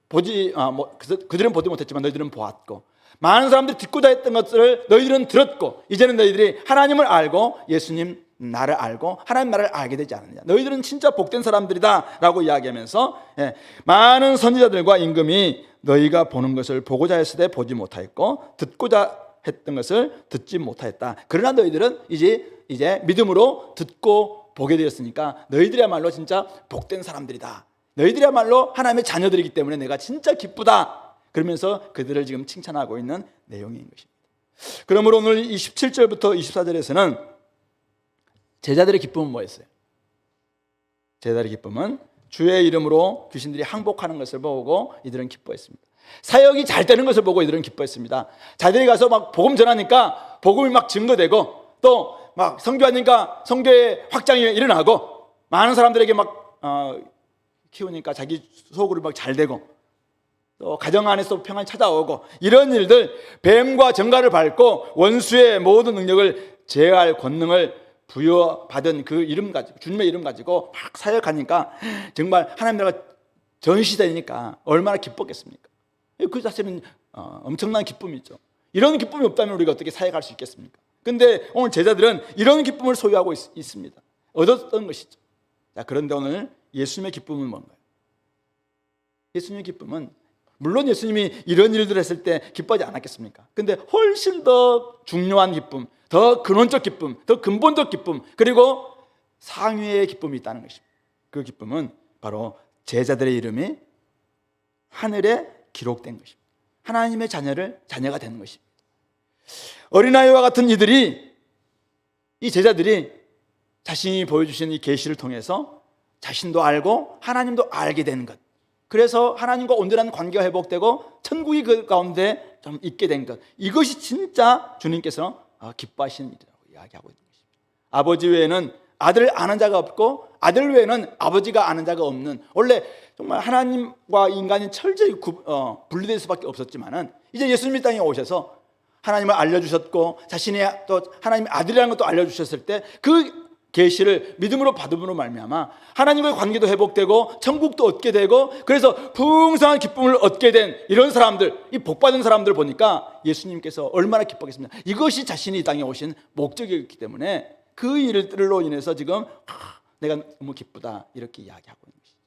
그들은 보지 못했지만 너희들은 보았고, 많은 사람들이 듣고자 했던 것을 너희들은 들었고, 이제는 너희들이 하나님을 알고 예수님 나를 알고 하나님 나를 알게 되지 않느냐. 너희들은 진짜 복된 사람들이다 라고 이야기하면서 많은 선지자들과 임금이 너희가 보는 것을 보고자 했을 때 보지 못하였고 듣고자 했던 것을 듣지 못하였다. 그러나 너희들은 이제 믿음으로 듣고 보게 되었으니까 너희들이야말로 진짜 복된 사람들이다. 너희들이야말로 하나님의 자녀들이기 때문에 내가 진짜 기쁘다. 그러면서 그들을 지금 칭찬하고 있는 내용인 것입니다. 그러므로 오늘 27절부터 24절에서는 제자들의 기쁨은 뭐였어요? 제자들의 기쁨은 주의 이름으로 귀신들이 항복하는 것을 보고 이들은 기뻐했습니다. 사역이 잘 되는 것을 보고 이들은 기뻐했습니다. 자들이 가서 막 복음 전하니까 복음이 막 증거되고, 또 막 선교하니까 선교의 확장이 일어나고, 많은 사람들에게 막 키우니까 자기 속으로 막 잘 되고, 또 가정 안에서 평안이 찾아오고, 이런 일들, 뱀과 정갈을 밟고 원수의 모든 능력을 제어할 권능을 부여받은 그 이름 가지고, 주님의 이름 가지고 막 사역하니까 정말 하나님 나라가 전시되니까 얼마나 기뻤겠습니까? 그 자체는 엄청난 기쁨이죠. 이런 기쁨이 없다면 우리가 어떻게 사역할 수 있겠습니까? 근데 오늘 제자들은 이런 기쁨을 소유하고 있습니다. 얻었던 것이죠. 자, 그런데 오늘 예수님의 기쁨은 뭔가요? 예수님의 기쁨은, 물론 예수님이 이런 일들을 했을 때 기뻐하지 않았겠습니까? 근데 훨씬 더 중요한 기쁨, 더 근원적 기쁨, 더 근본적 기쁨, 그리고 상위의 기쁨이 있다는 것입니다. 그 기쁨은 바로 제자들의 이름이 하늘에 기록된 것입니다. 하나님의 자녀가 되는 것입니다. 어린아이와 같은 이 제자들이 자신이 보여주신 이 계시를 통해서 자신도 알고 하나님도 알게 되는 것, 그래서 하나님과 온전한 관계가 회복되고 천국이 그 가운데 좀 있게 된 것, 이것이 진짜 주님께서 기뻐하시는 일이라고 이야기하고 있는 것입니다. 아버지 외에는 아들을 아는 자가 없고 아들 외에는 아버지가 아는 자가 없는, 원래 정말 하나님과 인간이 철저히 분리될 수밖에 없었지만은 이제 예수님이 땅에 오셔서 하나님을 알려주셨고 자신이 또 하나님의 아들이라는 것도 알려주셨을 때 그 계시를 믿음으로 받음으로 말미암아 하나님과의 관계도 회복되고 천국도 얻게 되고, 그래서 풍성한 기쁨을 얻게 된 이런 사람들, 이 복받은 사람들 보니까 예수님께서 얼마나 기뻐하겠습니까? 이것이 자신이 이 땅에 오신 목적이었기 때문에 그 일들로 인해서 지금 내가 너무 기쁘다 이렇게 이야기하고 있는 것이죠.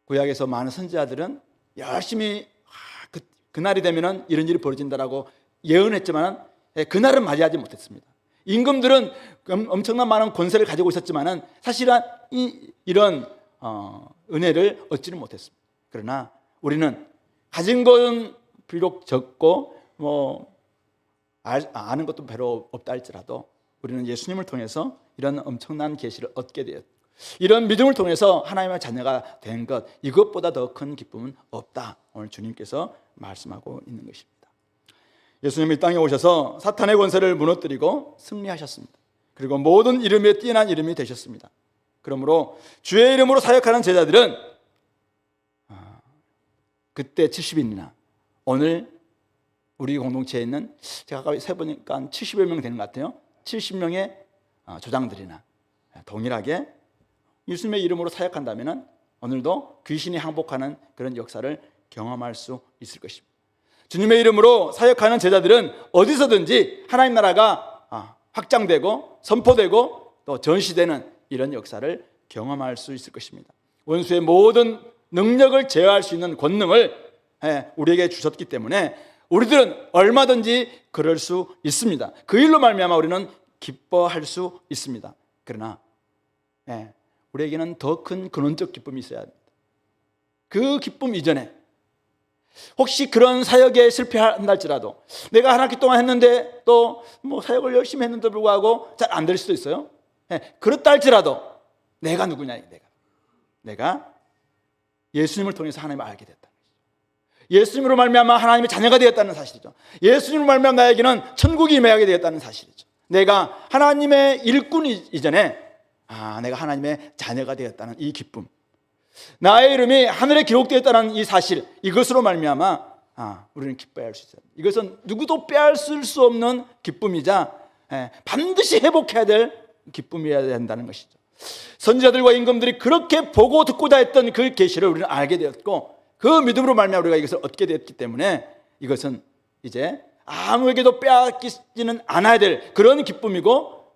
구약에서 많은 선지자들은 열심히 그날이 되면은 이런 일이 벌어진다라고 예언했지만 그날은 맞이하지 못했습니다. 임금들은 엄청난 많은 권세를 가지고 있었지만은 사실은 이런 은혜를 얻지는 못했습니다. 그러나 우리는 가진 것은 비록 적고 아는 것도 별로 없다 할지라도 우리는 예수님을 통해서 이런 엄청난 계시를 얻게 되었고, 이런 믿음을 통해서 하나님의 자녀가 된 것, 이것보다 더 큰 기쁨은 없다, 오늘 주님께서 말씀하고 있는 것입니다. 예수님이 땅에 오셔서 사탄의 권세를 무너뜨리고 승리하셨습니다. 그리고 모든 이름에 뛰어난 이름이 되셨습니다. 그러므로 주의 이름으로 사역하는 제자들은 그때 70인이나 오늘 우리 공동체에 있는, 제가 아까 세보니까 70여 명 되는 것 같아요. 70명의 조장들이나 동일하게 예수님의 이름으로 사역한다면 오늘도 귀신이 항복하는 그런 역사를 경험할 수 있을 것입니다. 주님의 이름으로 사역하는 제자들은 어디서든지 하나님 나라가 확장되고 선포되고 또 전시되는 이런 역사를 경험할 수 있을 것입니다. 원수의 모든 능력을 제어할 수 있는 권능을 우리에게 주셨기 때문에 우리들은 얼마든지 그럴 수 있습니다. 그 일로 말미암아 우리는 기뻐할 수 있습니다. 그러나 우리에게는 더 큰 근원적 기쁨이 있어야 합니다. 그 기쁨 이전에 혹시 그런 사역에 실패한다 할지라도, 내가 한 학기 동안 했는데 또 사역을 열심히 했는데 불구하고 잘 안 될 수도 있어요. 그렇다 할지라도 내가 누구냐, 내가 예수님을 통해서 하나님을 알게 됐다. 예수님으로 말미암아 하나님의 자녀가 되었다는 사실이죠. 예수님으로 말미암아 나에게는 천국이 임하게 되었다는 사실이죠. 내가 하나님의 일꾼 이전에 내가 하나님의 자녀가 되었다는 이 기쁨, 나의 이름이 하늘에 기록되었다는 이 사실, 이것으로 말미암아 우리는 기뻐해야 할 수 있어요. 이것은 누구도 빼앗을 수 없는 기쁨이자 반드시 회복해야 될 기쁨이어야 된다는 것이죠. 선지자들과 임금들이 그렇게 보고 듣고자 했던 그 계시를 우리는 알게 되었고, 그 믿음으로 말미암아 우리가 이것을 얻게 되었기 때문에 이것은 이제 아무에게도 빼앗기지는 않아야 될 그런 기쁨이고,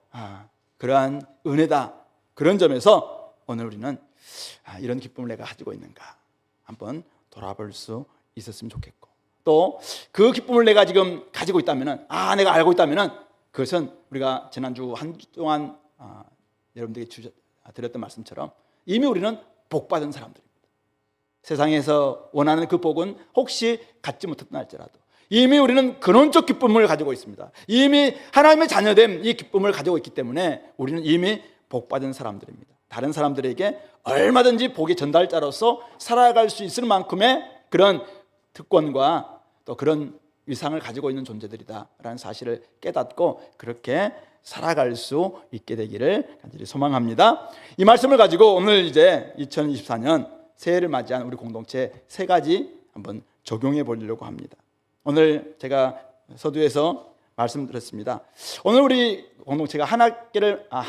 그러한 은혜다. 그런 점에서 오늘 우리는 이런 기쁨을 내가 가지고 있는가 한번 돌아볼 수 있었으면 좋겠고, 또 그 기쁨을 내가 지금 가지고 있다면, 내가 알고 있다면, 그것은 우리가 지난주 한 주 동안 여러분들에게 드렸던 말씀처럼 이미 우리는 복받은 사람들입니다. 세상에서 원하는 그 복은 혹시 갖지 못했다 할지라도 이미 우리는 근원적 기쁨을 가지고 있습니다. 이미 하나님의 자녀됨, 이 기쁨을 가지고 있기 때문에 우리는 이미 복받은 사람들입니다. 다른 사람들에게 얼마든지 복의 전달자로서 살아갈 수 있을 만큼의 그런 특권과 또 그런 위상을 가지고 있는 존재들이다라는 사실을 깨닫고 그렇게 살아갈 수 있게 되기를 간절히 소망합니다. 이 말씀을 가지고 오늘 이제 2024년 새해를 맞이한 우리 공동체 3가지 한번 적용해 보려고 합니다. 오늘 제가 서두에서 말씀드렸습니다. 오늘 우리 공동체가 한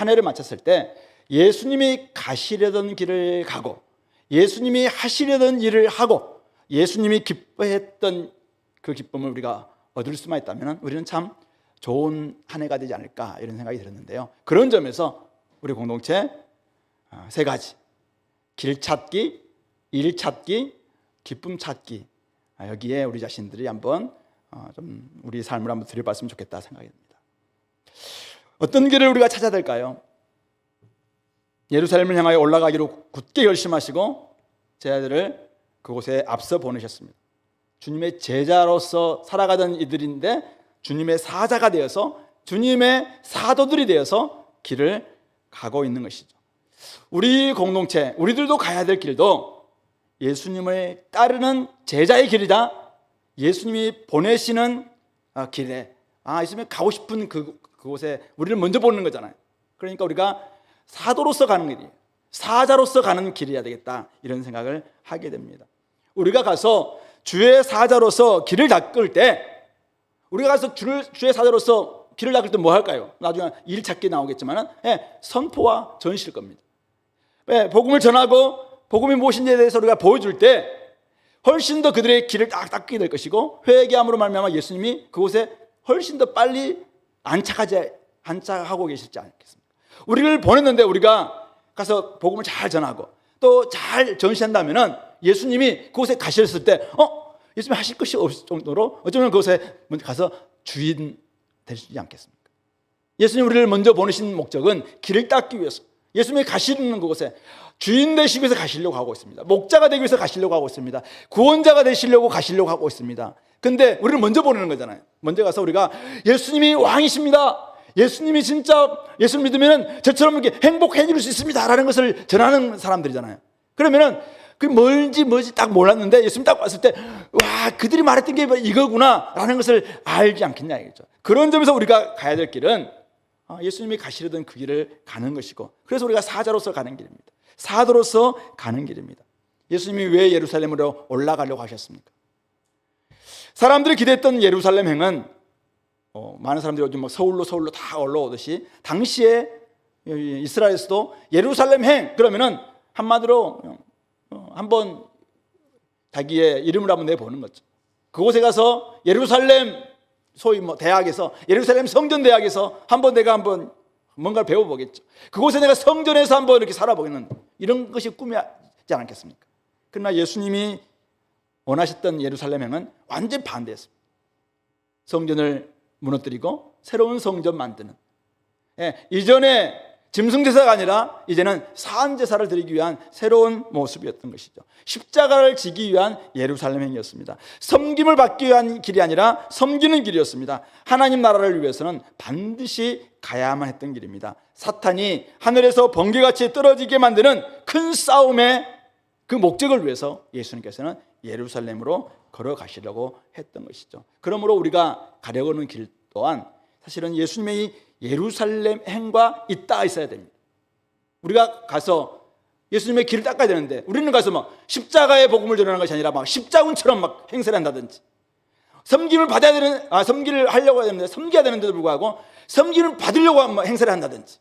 해를 마쳤을 때 예수님이 가시려던 길을 가고, 예수님이 하시려던 일을 하고, 예수님이 기뻐했던 그 기쁨을 우리가 얻을 수만 있다면 우리는 참 좋은 한 해가 되지 않을까 이런 생각이 들었는데요. 그런 점에서 우리 공동체 3가지, 길 찾기, 일 찾기, 기쁨 찾기, 여기에 우리 자신들이 한번 좀 우리 삶을 한번 들여봤으면 좋겠다 생각이 듭니다. 어떤 길을 우리가 찾아야 될까요? 예루살렘을 향하여 올라가기로 굳게 결심하시고 제 아들을 그곳에 앞서 보내셨습니다. 주님의 제자로서 살아가던 이들인데 주님의 사자가 되어서, 주님의 사도들이 되어서 길을 가고 있는 것이죠. 우리 공동체, 우리들도 가야 될 길도 예수님을 따르는 제자의 길이다. 예수님이 보내시는 길에 예수님이 가고 싶은 그곳에 우리를 먼저 보는 거잖아요. 그러니까 우리가 사도로서 가는 길이에요. 사자로서 가는 길이어야 되겠다 이런 생각을 하게 됩니다. 우리가 가서 주의 사자로서 길을 닦을 때, 우리가 가서 주의 사자로서 길을 닦을 때 뭐 할까요? 나중에 일 찾기 나오겠지만 선포와 전시일 겁니다. 복음을 전하고 복음이 무엇인지에 대해서 우리가 보여줄 때 훨씬 더 그들의 길을 딱 닦게 될 것이고, 회개함으로 말미암아 예수님이 그곳에 훨씬 더 빨리 안착하고 계실지 않겠습니까? 우리를 보냈는데 우리가 가서 복음을 잘 전하고 또 잘 전시한다면은 예수님이 그곳에 가셨을 때 예수님이 하실 것이 없을 정도로 어쩌면 그곳에 가서 주인 되시지 않겠습니까? 예수님 우리를 먼저 보내신 목적은 길을 닦기 위해서, 예수님이 가시는 그곳에 주인 되시기 위해서 가시려고 하고 있습니다. 목자가 되기 위해서 가시려고 하고 있습니다. 구원자가 되시려고 가시려고 하고 있습니다. 근데 우리를 먼저 보내는 거잖아요. 먼저 가서 우리가 예수님이 왕이십니다, 예수님이 진짜 예수를 믿으면 저처럼 이렇게 행복해질 수 있습니다 라는 것을 전하는 사람들이잖아요. 그러면은 그 뭔지 딱 몰랐는데 예수님 딱 왔을 때 그들이 말했던 게 이거구나 라는 것을 알지 않겠냐 이거죠. 그런 점에서 우리가 가야 될 길은 예수님이 가시려던 그 길을 가는 것이고, 그래서 우리가 사자로서 가는 길입니다. 사도로서 가는 길입니다. 예수님이 왜 예루살렘으로 올라가려고 하셨습니까? 사람들이 기대했던 예루살렘 행은 많은 사람들이 요즘 서울로 다 올라오듯이 당시에 이스라엘에서도 예루살렘 행 그러면은 한마디로 한번 자기의 이름을 한번 내보는 거죠. 그곳에 가서 예루살렘 소위 대학에서, 예루살렘 성전 대학에서 내가 뭔가를 배워보겠죠. 그곳에 내가 성전에서 한번 이렇게 살아보겠는, 이런 것이 꿈이지 않겠습니까? 그러나 예수님이 원하셨던 예루살렘 행은 완전 반대였습니다. 성전을 무너뜨리고 새로운 성전 만드는, 이전에 짐승제사가 아니라 이제는 사안제사를 드리기 위한 새로운 모습이었던 것이죠. 십자가를 지기 위한 예루살렘 행이었습니다. 섬김을 받기 위한 길이 아니라 섬기는 길이었습니다. 하나님 나라를 위해서는 반드시 가야만 했던 길입니다. 사탄이 하늘에서 번개같이 떨어지게 만드는 큰 싸움의 그 목적을 위해서 예수님께서는 예루살렘으로 걸어가시려고 했던 것이죠. 그러므로 우리가 가려고 하는 길 또한 사실은 예수님의 예루살렘 행과 있어야 됩니다. 우리가 가서 예수님의 길을 닦아야 되는데 우리는 가서 십자가의 복음을 전하는 것이 아니라 십자군처럼 행세를 한다든지, 섬김을 받아야 되는, 섬기를 하려고 해야 되는데 섬겨야 되는데도 불구하고 섬기를 받으려고 행세를 한다든지,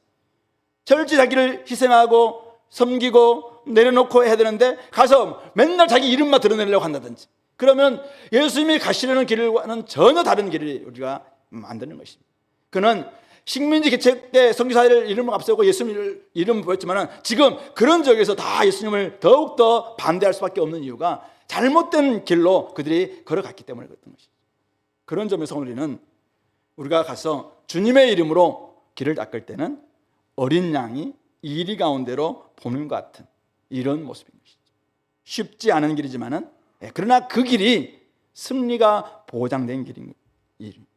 자기를 희생하고 섬기고 내려놓고 해야 되는데 가서 맨날 자기 이름만 드러내려고 한다든지, 그러면 예수님이 가시려는 길과는 전혀 다른 길을 우리가 만드는 것입니다. 그는 식민지 개척 때 선교사를 이름을 앞세우고 예수님 이름을 보였지만 지금 그런 지역에서 다 예수님을 더욱더 반대할 수밖에 없는 이유가 잘못된 길로 그들이 걸어갔기 때문에 그랬던 것이죠. 그런 점에서 우리는 우리가 가서 주님의 이름으로 길을 닦을 때는 어린 양이 이리 가운데로 보는 것 같은 이런 모습인 것이죠. 쉽지 않은 길이지만은, 그러나 그 길이 승리가 보장된 길인 것입니다.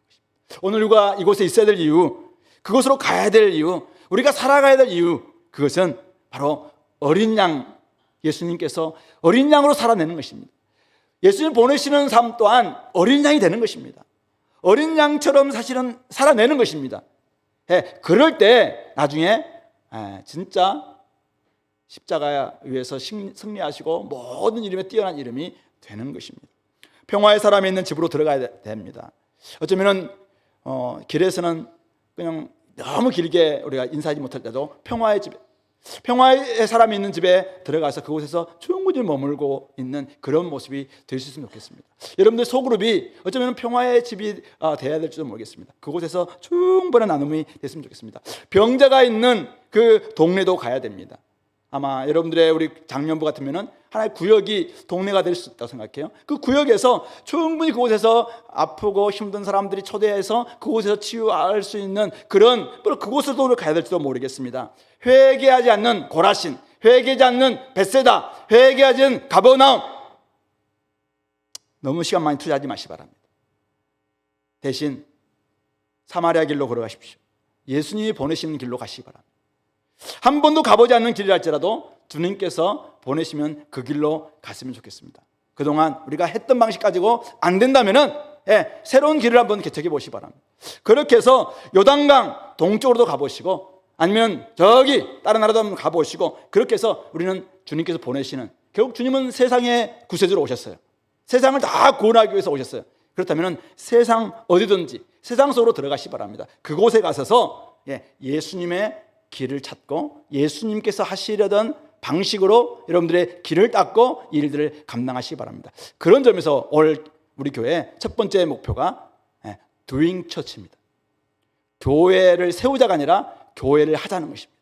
오늘 우리가 이곳에 있어야 될 이유, 그곳으로 가야 될 이유, 우리가 살아가야 될 이유, 그것은 바로 어린 양, 예수님께서 어린 양으로 살아내는 것입니다. 예수님 보내시는 삶 또한 어린 양이 되는 것입니다. 어린 양처럼 사실은 살아내는 것입니다. 그럴 때 나중에 진짜 십자가 위에서 승리하시고 모든 이름에 뛰어난 이름이 되는 것입니다. 평화의 사람이 있는 집으로 들어가야 됩니다. 어쩌면 길에서는 그냥 너무 길게 우리가 인사하지 못할 때도 평화의 사람이 있는 집에 들어가서 그곳에서 충분히 머물고 있는 그런 모습이 될 수 있으면 좋겠습니다. 여러분들 소그룹이 어쩌면 평화의 집이 돼야 될지도 모르겠습니다. 그곳에서 충분한 나눔이 됐으면 좋겠습니다. 병자가 있는 그 동네도 가야 됩니다. 아마 여러분들의 우리 장년부 같으면은 하나의 구역이 동네가 될 수 있다고 생각해요. 그 구역에서 충분히 그곳에서 아프고 힘든 사람들이 초대해서 그곳에서 치유할 수 있는 그런, 그곳으로 가야 될지도 모르겠습니다. 회개하지 않는 고라신, 회개하지 않는 벳세다, 회개하지 않는 가버나움, 너무 시간 많이 투자하지 마시기 바랍니다. 대신 사마리아 길로 걸어가십시오. 예수님이 보내시는 길로 가시기 바랍니다. 한 번도 가보지 않는 길이랄지라도 주님께서 보내시면 그 길로 갔으면 좋겠습니다. 그동안 우리가 했던 방식 가지고 안 된다면은 새로운 길을 한번 개척해 보시기 바랍니다. 그렇게 해서 요단강 동쪽으로도 가보시고, 아니면 저기 다른 나라도 한번 가보시고, 그렇게 해서 우리는 주님께서 보내시는, 결국 주님은 세상의 구세주로 오셨어요. 세상을 다 구원하기 위해서 오셨어요. 그렇다면 세상 어디든지 세상 속으로 들어가시기 바랍니다. 그곳에 가셔서 예수님의 길을 찾고 예수님께서 하시려던 방식으로 여러분들의 길을 닦고 일들을 감당하시기 바랍니다. 그런 점에서 오늘 우리 교회 첫 번째 목표가 doing church입니다. 교회를 세우자가 아니라 교회를 하자는 것입니다.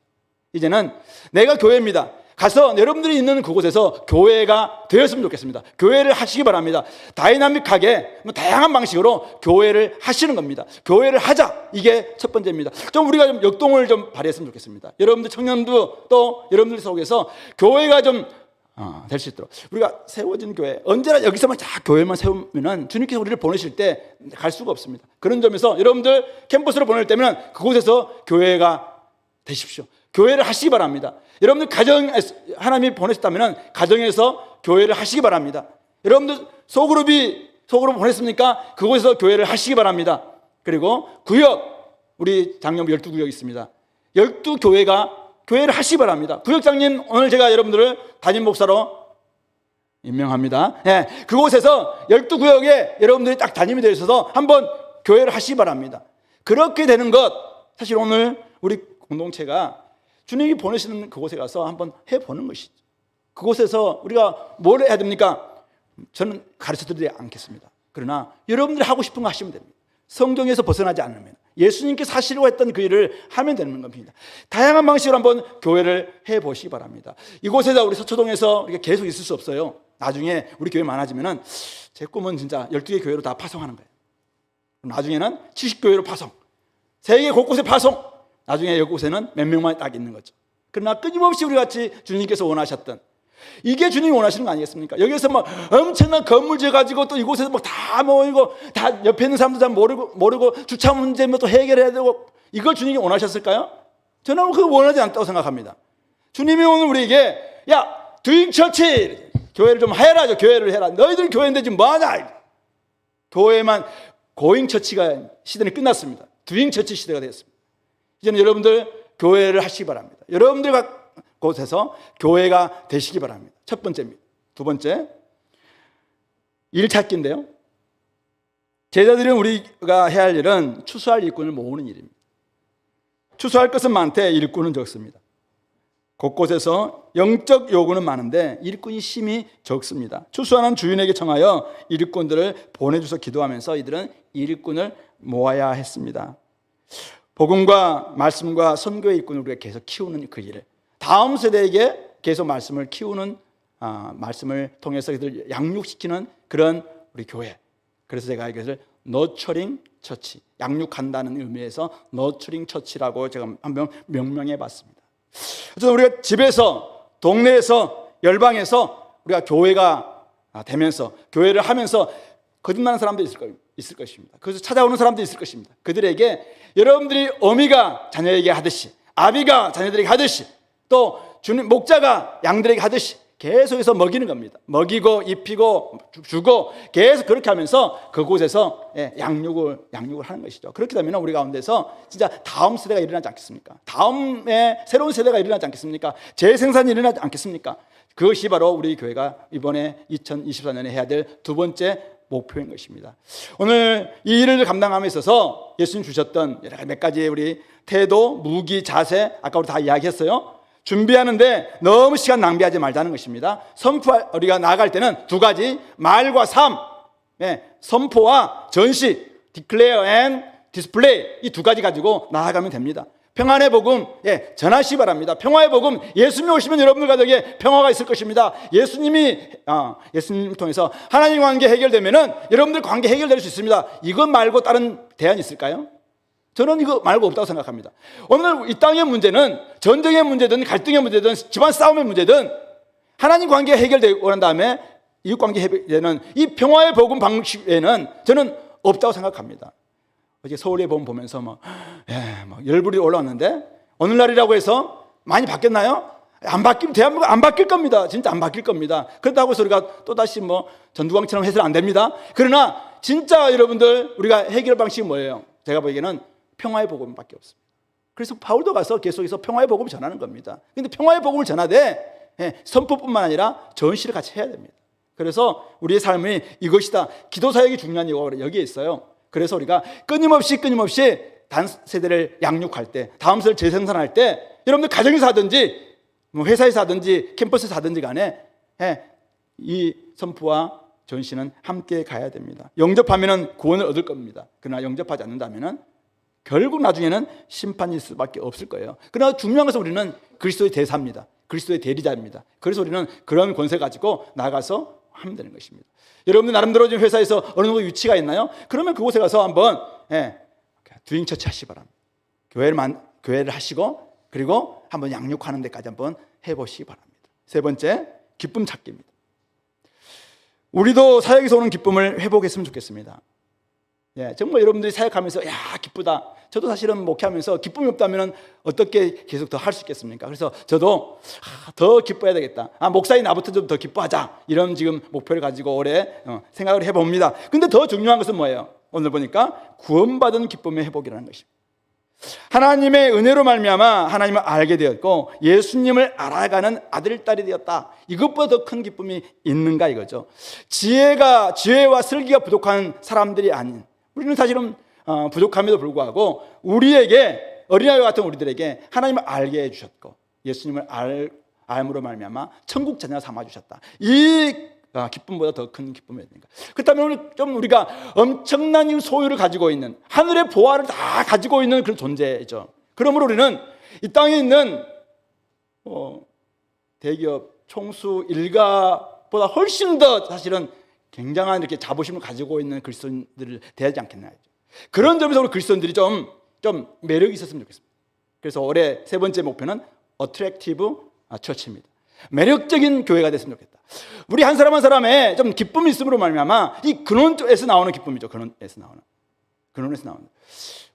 이제는 내가 교회입니다. 가서 여러분들이 있는 그곳에서 교회가 되었으면 좋겠습니다. 교회를 하시기 바랍니다. 다이나믹하게 다양한 방식으로 교회를 하시는 겁니다. 교회를 하자, 이게 첫 번째입니다. 좀 우리가 좀 역동을 좀 발휘했으면 좋겠습니다. 여러분들 청년도 또 여러분들 속에서 교회가 좀 될 수 있도록, 우리가 세워진 교회, 언제나 여기서만 다 교회만 세우면은 주님께서 우리를 보내실 때 갈 수가 없습니다. 그런 점에서 여러분들 캠퍼스로 보낼 때면 그곳에서 교회가 되십시오. 교회를 하시기 바랍니다. 여러분들 가정, 하나님이 보내셨다면 가정에서 교회를 하시기 바랍니다. 여러분들 소그룹 보냈습니까? 그곳에서 교회를 하시기 바랍니다. 그리고 구역, 우리 장년부 12구역이 있습니다. 12교회를 하시기 바랍니다. 구역장님, 오늘 제가 여러분들을 담임 목사로 임명합니다. 그곳에서 12구역에 여러분들이 딱 담임이 되셔서 한번 교회를 하시기 바랍니다. 그렇게 되는 것, 사실 오늘 우리 공동체가 주님이 보내시는 그곳에 가서 한번 해보는 것이죠. 그곳에서 우리가 뭘 해야 됩니까? 저는 가르쳐드리지 않겠습니다. 그러나 여러분들이 하고 싶은 거 하시면 됩니다. 성경에서 벗어나지 않으면, 예수님께서 하시려고 했던 그 일을 하면 되는 겁니다. 다양한 방식으로 한번 교회를 해보시기 바랍니다. 이곳에서 우리 서초동에서 우리가 계속 있을 수 없어요. 나중에 우리 교회 많아지면은 제 꿈은 진짜 12개 교회로 다 파송하는 거예요. 나중에는 70교회로 파송, 세계 곳곳에 파송, 나중에 이곳에는 몇 명만 딱 있는 거죠. 그러나 끊임없이 우리 같이 주님께서 원하셨던, 이게 주님이 원하시는 거 아니겠습니까? 여기서 막 엄청난 건물 지어가지고 또 이곳에서 막 다 모이고, 다 옆에 있는 사람도 다 모르고 주차 문제 또 해결해야 되고, 이걸 주님이 원하셨을까요? 저는 그거 원하지 않다고 생각합니다. 주님이 오늘 우리에게, 야, doing church, 교회를 좀 해라, 교회를 해라. 너희들 교회인데 지금 뭐하냐? 교회만, going church가 시대는 끝났습니다. doing church 시대가 되었습니다. 이제는 여러분들 교회를 하시기 바랍니다. 여러분들 곳에서 교회가 되시기 바랍니다. 첫 번째입니다. 두 번째, 일 찾기인데요. 제자들은 우리가 해야 할 일은 추수할 일꾼을 모으는 일입니다. 추수할 것은 많되 일꾼은 적습니다. 곳곳에서 영적 요구는 많은데 일꾼이 심히 적습니다. 추수하는 주인에게 청하여 일꾼들을 보내주서 기도하면서 이들은 일꾼을 모아야 했습니다. 복음과 말씀과 선교의 일꾼을 우리가 계속 키우는 그 일을, 다음 세대에게 계속 말씀을 키우는, 말씀을 통해서 이들 양육시키는 그런 우리 교회. 그래서 제가 이것을 너처링 처치, 양육한다는 의미에서 너처링 처치라고 제가 한번 명명해 봤습니다. 그래서 우리가 집에서, 동네에서, 열방에서 우리가 교회가 되면서, 교회를 하면서 거듭나는 사람도 있을 것입니다. 그래서 찾아오는 사람도 있을 것입니다. 그들에게 여러분들이 어미가 자녀에게 하듯이, 아비가 자녀들에게 하듯이, 또 주님 목자가 양들에게 하듯이 계속해서 먹이는 겁니다. 먹이고 입히고 주고 계속 그렇게 하면서 그곳에서 양육을 하는 것이죠. 그렇게 되면 우리 가운데서 진짜 다음 세대가 일어나지 않겠습니까? 다음에 새로운 세대가 일어나지 않겠습니까? 재생산이 일어나지 않겠습니까? 그것이 바로 우리 교회가 이번에 2024년에 해야 될 두 번째 목표인 것입니다. 오늘 이 일을 감당함에 있어서 예수님 주셨던 여러 가지 몇 가지의 우리 태도, 무기, 자세, 아까 우리 다 이야기했어요. 준비하는데 너무 시간 낭비하지 말자는 것입니다. 우리가 나아갈 때는 두 가지, 말과 삶, 선포와 전시, declare and display, 이 두 가지 가지고 나아가면 됩니다. 평안의 복음 전하시기 바랍니다. 평화의 복음, 예수님이 오시면 여러분들 가족에 평화가 있을 것입니다. 예수님 통해서 하나님 관계 해결되면은 여러분들 관계 해결될 수 있습니다. 이것 말고 다른 대안이 있을까요? 저는 이거 말고 없다고 생각합니다. 오늘 이 땅의 문제는 전쟁의 문제든 갈등의 문제든 집안 싸움의 문제든 하나님 관계 해결되고 난 다음에 이웃 관계 해결되는 이 평화의 복음 방식에는 저는 없다고 생각합니다. 어제 서울의 복음 보면서 막 열불이 올라왔는데 오늘날이라고 해서 많이 바뀌었나요? 대한민국 안 바뀔 겁니다. 진짜 안 바뀔 겁니다. 그렇다고 해서 우리가 또다시 전두광처럼 해서는 안 됩니다. 그러나 진짜 여러분들 우리가 해결 방식이 뭐예요? 제가 보기에는 평화의 복음밖에 없습니다. 그래서 바울도 가서 계속해서 평화의 복음을 전하는 겁니다. 그런데 평화의 복음을 전하되 선포뿐만 아니라 전시를 같이 해야 됩니다. 그래서 우리의 삶이 이것이다. 기도 사역이 중요한 이유가 여기에 있어요. 그래서 우리가 끊임없이 단 세대를 양육할 때, 다음 세대를 재생산할 때 여러분들 가정에서 하든지 회사에서 하든지 캠퍼스에서 하든지 간에 이 선포와 전시는 함께 가야 됩니다. 영접하면 구원을 얻을 겁니다. 그러나 영접하지 않는다면 결국 나중에는 심판이 있을 수밖에 없을 거예요. 그러나 중요한 것은 우리는 그리스도의 대사입니다. 그리스도의 대리자입니다. 그래서 우리는 그런 권세 가지고 나가서 하면 되는 것입니다. 여러분들 나름대로 지금 회사에서 어느 정도 위치가 있나요? 그러면 그곳에 가서 한번 두잉 처치 하시기 바랍니다. 교회를 하시고 그리고 한번 양육하는 데까지 한번 해보시기 바랍니다. 세 번째, 기쁨 찾기입니다. 우리도 사역에서 오는 기쁨을 회복했으면 좋겠습니다. 정말 여러분들이 사역하면서 기쁘다. 저도 사실은 목회하면서 기쁨이 없다면 어떻게 계속 더 할 수 있겠습니까? 그래서 저도 더 기뻐해야 되겠다. 목사님 나부터 좀 더 기뻐하자. 이런 지금 목표를 가지고 올해 생각을 해봅니다. 근데 더 중요한 것은 뭐예요? 오늘 보니까 구원받은 기쁨의 회복이라는 것입니다. 하나님의 은혜로 말미암아 하나님을 알게 되었고 예수님을 알아가는 아들, 딸이 되었다. 이것보다 더 큰 기쁨이 있는가 이거죠. 지혜와 슬기가 부족한 사람들이 아닌, 우리는 사실은 부족함에도 불구하고 우리에게, 어린아이와 같은 우리들에게 하나님을 알게 해주셨고 예수님을 알므로 말미암아 천국 자녀 삼아주셨다. 이 기쁨보다 더 큰 기쁨이 있는가? 그렇다면 우리가 엄청난 소유를 가지고 있는, 하늘의 보화를 다 가지고 있는 그런 존재죠. 그러므로 우리는 이 땅에 있는 대기업 총수 일가보다 훨씬 더 사실은 굉장한 이렇게 자부심을 가지고 있는 그리스도인들을 대하지 않겠나. 그런 점에서 우리 그리스도인들이 좀 매력이 있었으면 좋겠습니다. 그래서 올해 세 번째 목표는 어트랙티브 처치입니다. 매력적인 교회가 됐으면 좋겠다. 우리 한 사람 한 사람의 좀 기쁨이 있음으로 말미암아 이 근원에서 나오는 기쁨이죠. 근원에서 나오는.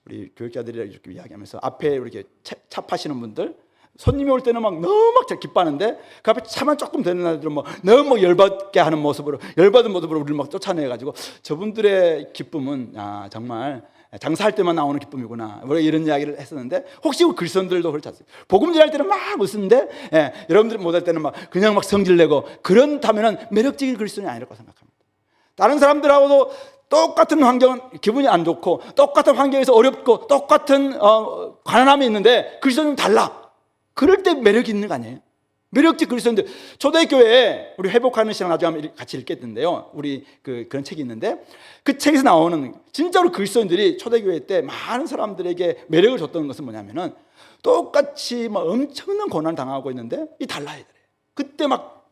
우리 교육자들이 이렇게 이야기하면서 앞에 이렇게 차 파시는 분들, 손님이 올 때는 너무 잘 기뻐하는데 그 앞에 차만 조금 되는 날들은 너무 열받게 하는 모습으로, 열받은 모습으로 우리를 쫓아내가지고 저분들의 기쁨은 정말 장사할 때만 나오는 기쁨이구나, 이런 이야기를 했었는데, 혹시 우리 그리스도인들도 그렇지 않습니까? 복음 전할 때는 막 웃는데 여러분들 못할 때는 그냥 성질내고, 그렇다면 매력적인 그리스도인이 아니라고 생각합니다. 다른 사람들하고도 똑같은 환경은 기분이 안 좋고 똑같은 환경에서 어렵고 똑같은 가난함이 있는데 그리스도는 달라. 그럴 때 매력이 있는 거 아니에요? 매력적 그리스도인들. 초대교회에 우리 회복하는 시간 나중에 같이 읽겠는데요. 우리 그런 책이 있는데 그 책에서 나오는 진짜로 그리스도인들이 초대교회 때 많은 사람들에게 매력을 줬던 것은 뭐냐면은 똑같이 막 엄청난 고난을 당하고 있는데 이 달라야 돼. 그때 막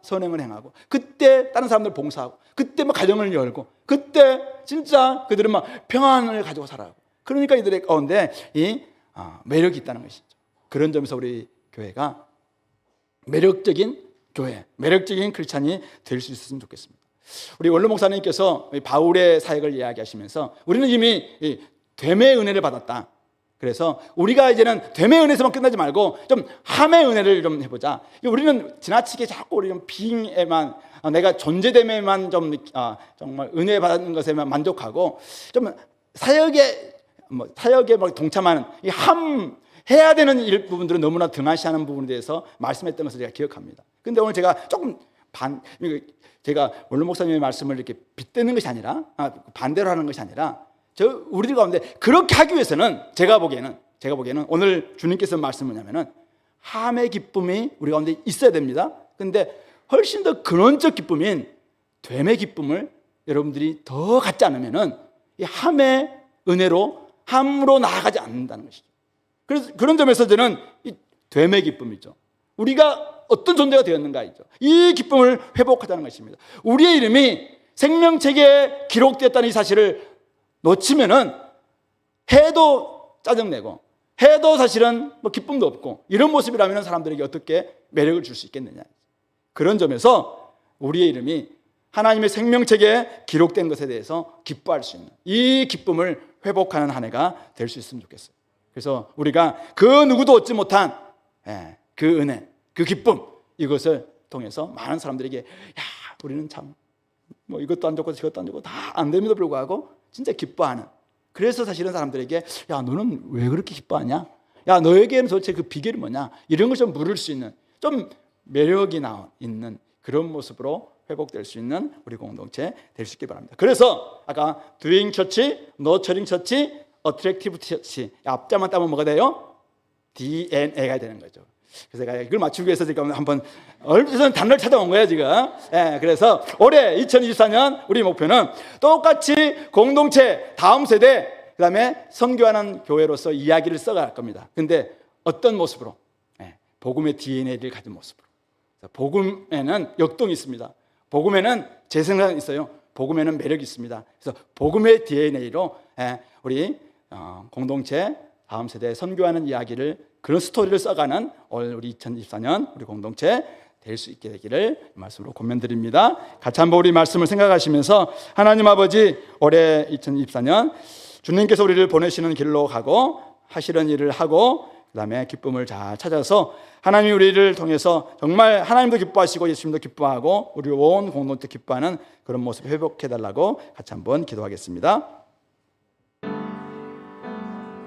선행을 행하고 그때 다른 사람들 봉사하고 그때 막 가정을 열고 그때 진짜 그들은 막 평안을 가지고 살아가고 그러니까 이들의 가운데 이 매력이 있다는 것이죠. 그런 점에서 우리 교회가 매력적인 교회, 매력적인 크리스찬이 될 수 있었으면 좋겠습니다. 우리 원로 목사님께서 바울의 사역을 이야기하시면서 우리는 이미 됨의 은혜를 받았다. 그래서 우리가 이제는 됨의 은혜에서만 끝나지 말고 좀 함의 은혜를 좀 해보자. 우리는 지나치게 자꾸 우리 좀 빙에만 내가 존재됨에만 좀 정말 은혜 받는 것에만 만족하고 좀 사역에 막 동참하는 이 해야 되는 부분들은 너무나 등한시하는 부분에 대해서 말씀했던 것을 제가 기억합니다. 근데 오늘 제가 조금 제가 원로 목사님의 말씀을 이렇게 빗대는 것이 아니라 반대로 하는 것이 아니라 우리들 가운데 그렇게 하기 위해서는 제가 보기에는 오늘 주님께서 말씀은 뭐냐면은 함의 기쁨이 우리 가운데 있어야 됩니다. 근데 훨씬 더 근원적 기쁨인 됨의 기쁨을 여러분들이 더 갖지 않으면은 이 함의 은혜로 함으로 나아가지 않는다는 것이죠. 그래서 그런 점에서 저는 이 됨의 기쁨이죠. 우리가 어떤 존재가 되었는가이죠. 이 기쁨을 회복하자는 것입니다. 우리의 이름이 생명책에 기록되었다는 이 사실을 놓치면은 해도 짜증내고 해도 사실은 뭐 기쁨도 없고 이런 모습이라면 사람들에게 어떻게 매력을 줄 수 있겠느냐. 그런 점에서 우리의 이름이 하나님의 생명책에 기록된 것에 대해서 기뻐할 수 있는 이 기쁨을 회복하는 한 해가 될 수 있으면 좋겠어요. 그래서 우리가 그 누구도 얻지 못한 그 은혜, 그 기쁨 이것을 통해서 많은 사람들에게 야 우리는 참 뭐 이것도 안 좋고 저것도 안 좋고 다 안 됨에도 불구하고 진짜 기뻐하는. 그래서 사실은 사람들에게 야 너는 왜 그렇게 기뻐하냐? 야 너에게는 도대체 그 비결이 뭐냐? 이런 걸 좀 물을 수 있는 좀 매력이 있는 그런 모습으로 회복될 수 있는 우리 공동체 될 수 있길 바랍니다. 그래서 아까 doing church, nurturing church, attractive church 앞자만 따면 뭐가 돼요? DNA가 되는 거죠. 그래서 제가 이걸 맞추기 위해서 지금 한번 얼핏 단어를 찾아온 거예요 지금. 그래서 올해 2024년 우리 목표는 똑같이 공동체 다음 세대 그다음에 선교하는 교회로서 이야기를 써갈 겁니다. 근데 어떤 모습으로? 복음의 DNA를 가진 모습으로. 복음에는 역동이 있습니다. 복음에는 재생산이 있어요. 복음에는 매력이 있습니다. 그래서 복음의 DNA로 우리 공동체 다음 세대에 선교하는 이야기를 그런 스토리를 써가는 올 우리 2024년 우리 공동체 될 수 있게 되기를 말씀으로 권면드립니다. 같이 한번 우리 말씀을 생각하시면서 하나님 아버지 올해 2024년 주님께서 우리를 보내시는 길로 가고 하시는 일을 하고 그 다음에 기쁨을 잘 찾아서 하나님이 우리를 통해서 정말 하나님도 기뻐하시고 예수님도 기뻐하고 우리 온 공동체 기뻐하는 그런 모습 회복해달라고 같이 한번 기도하겠습니다.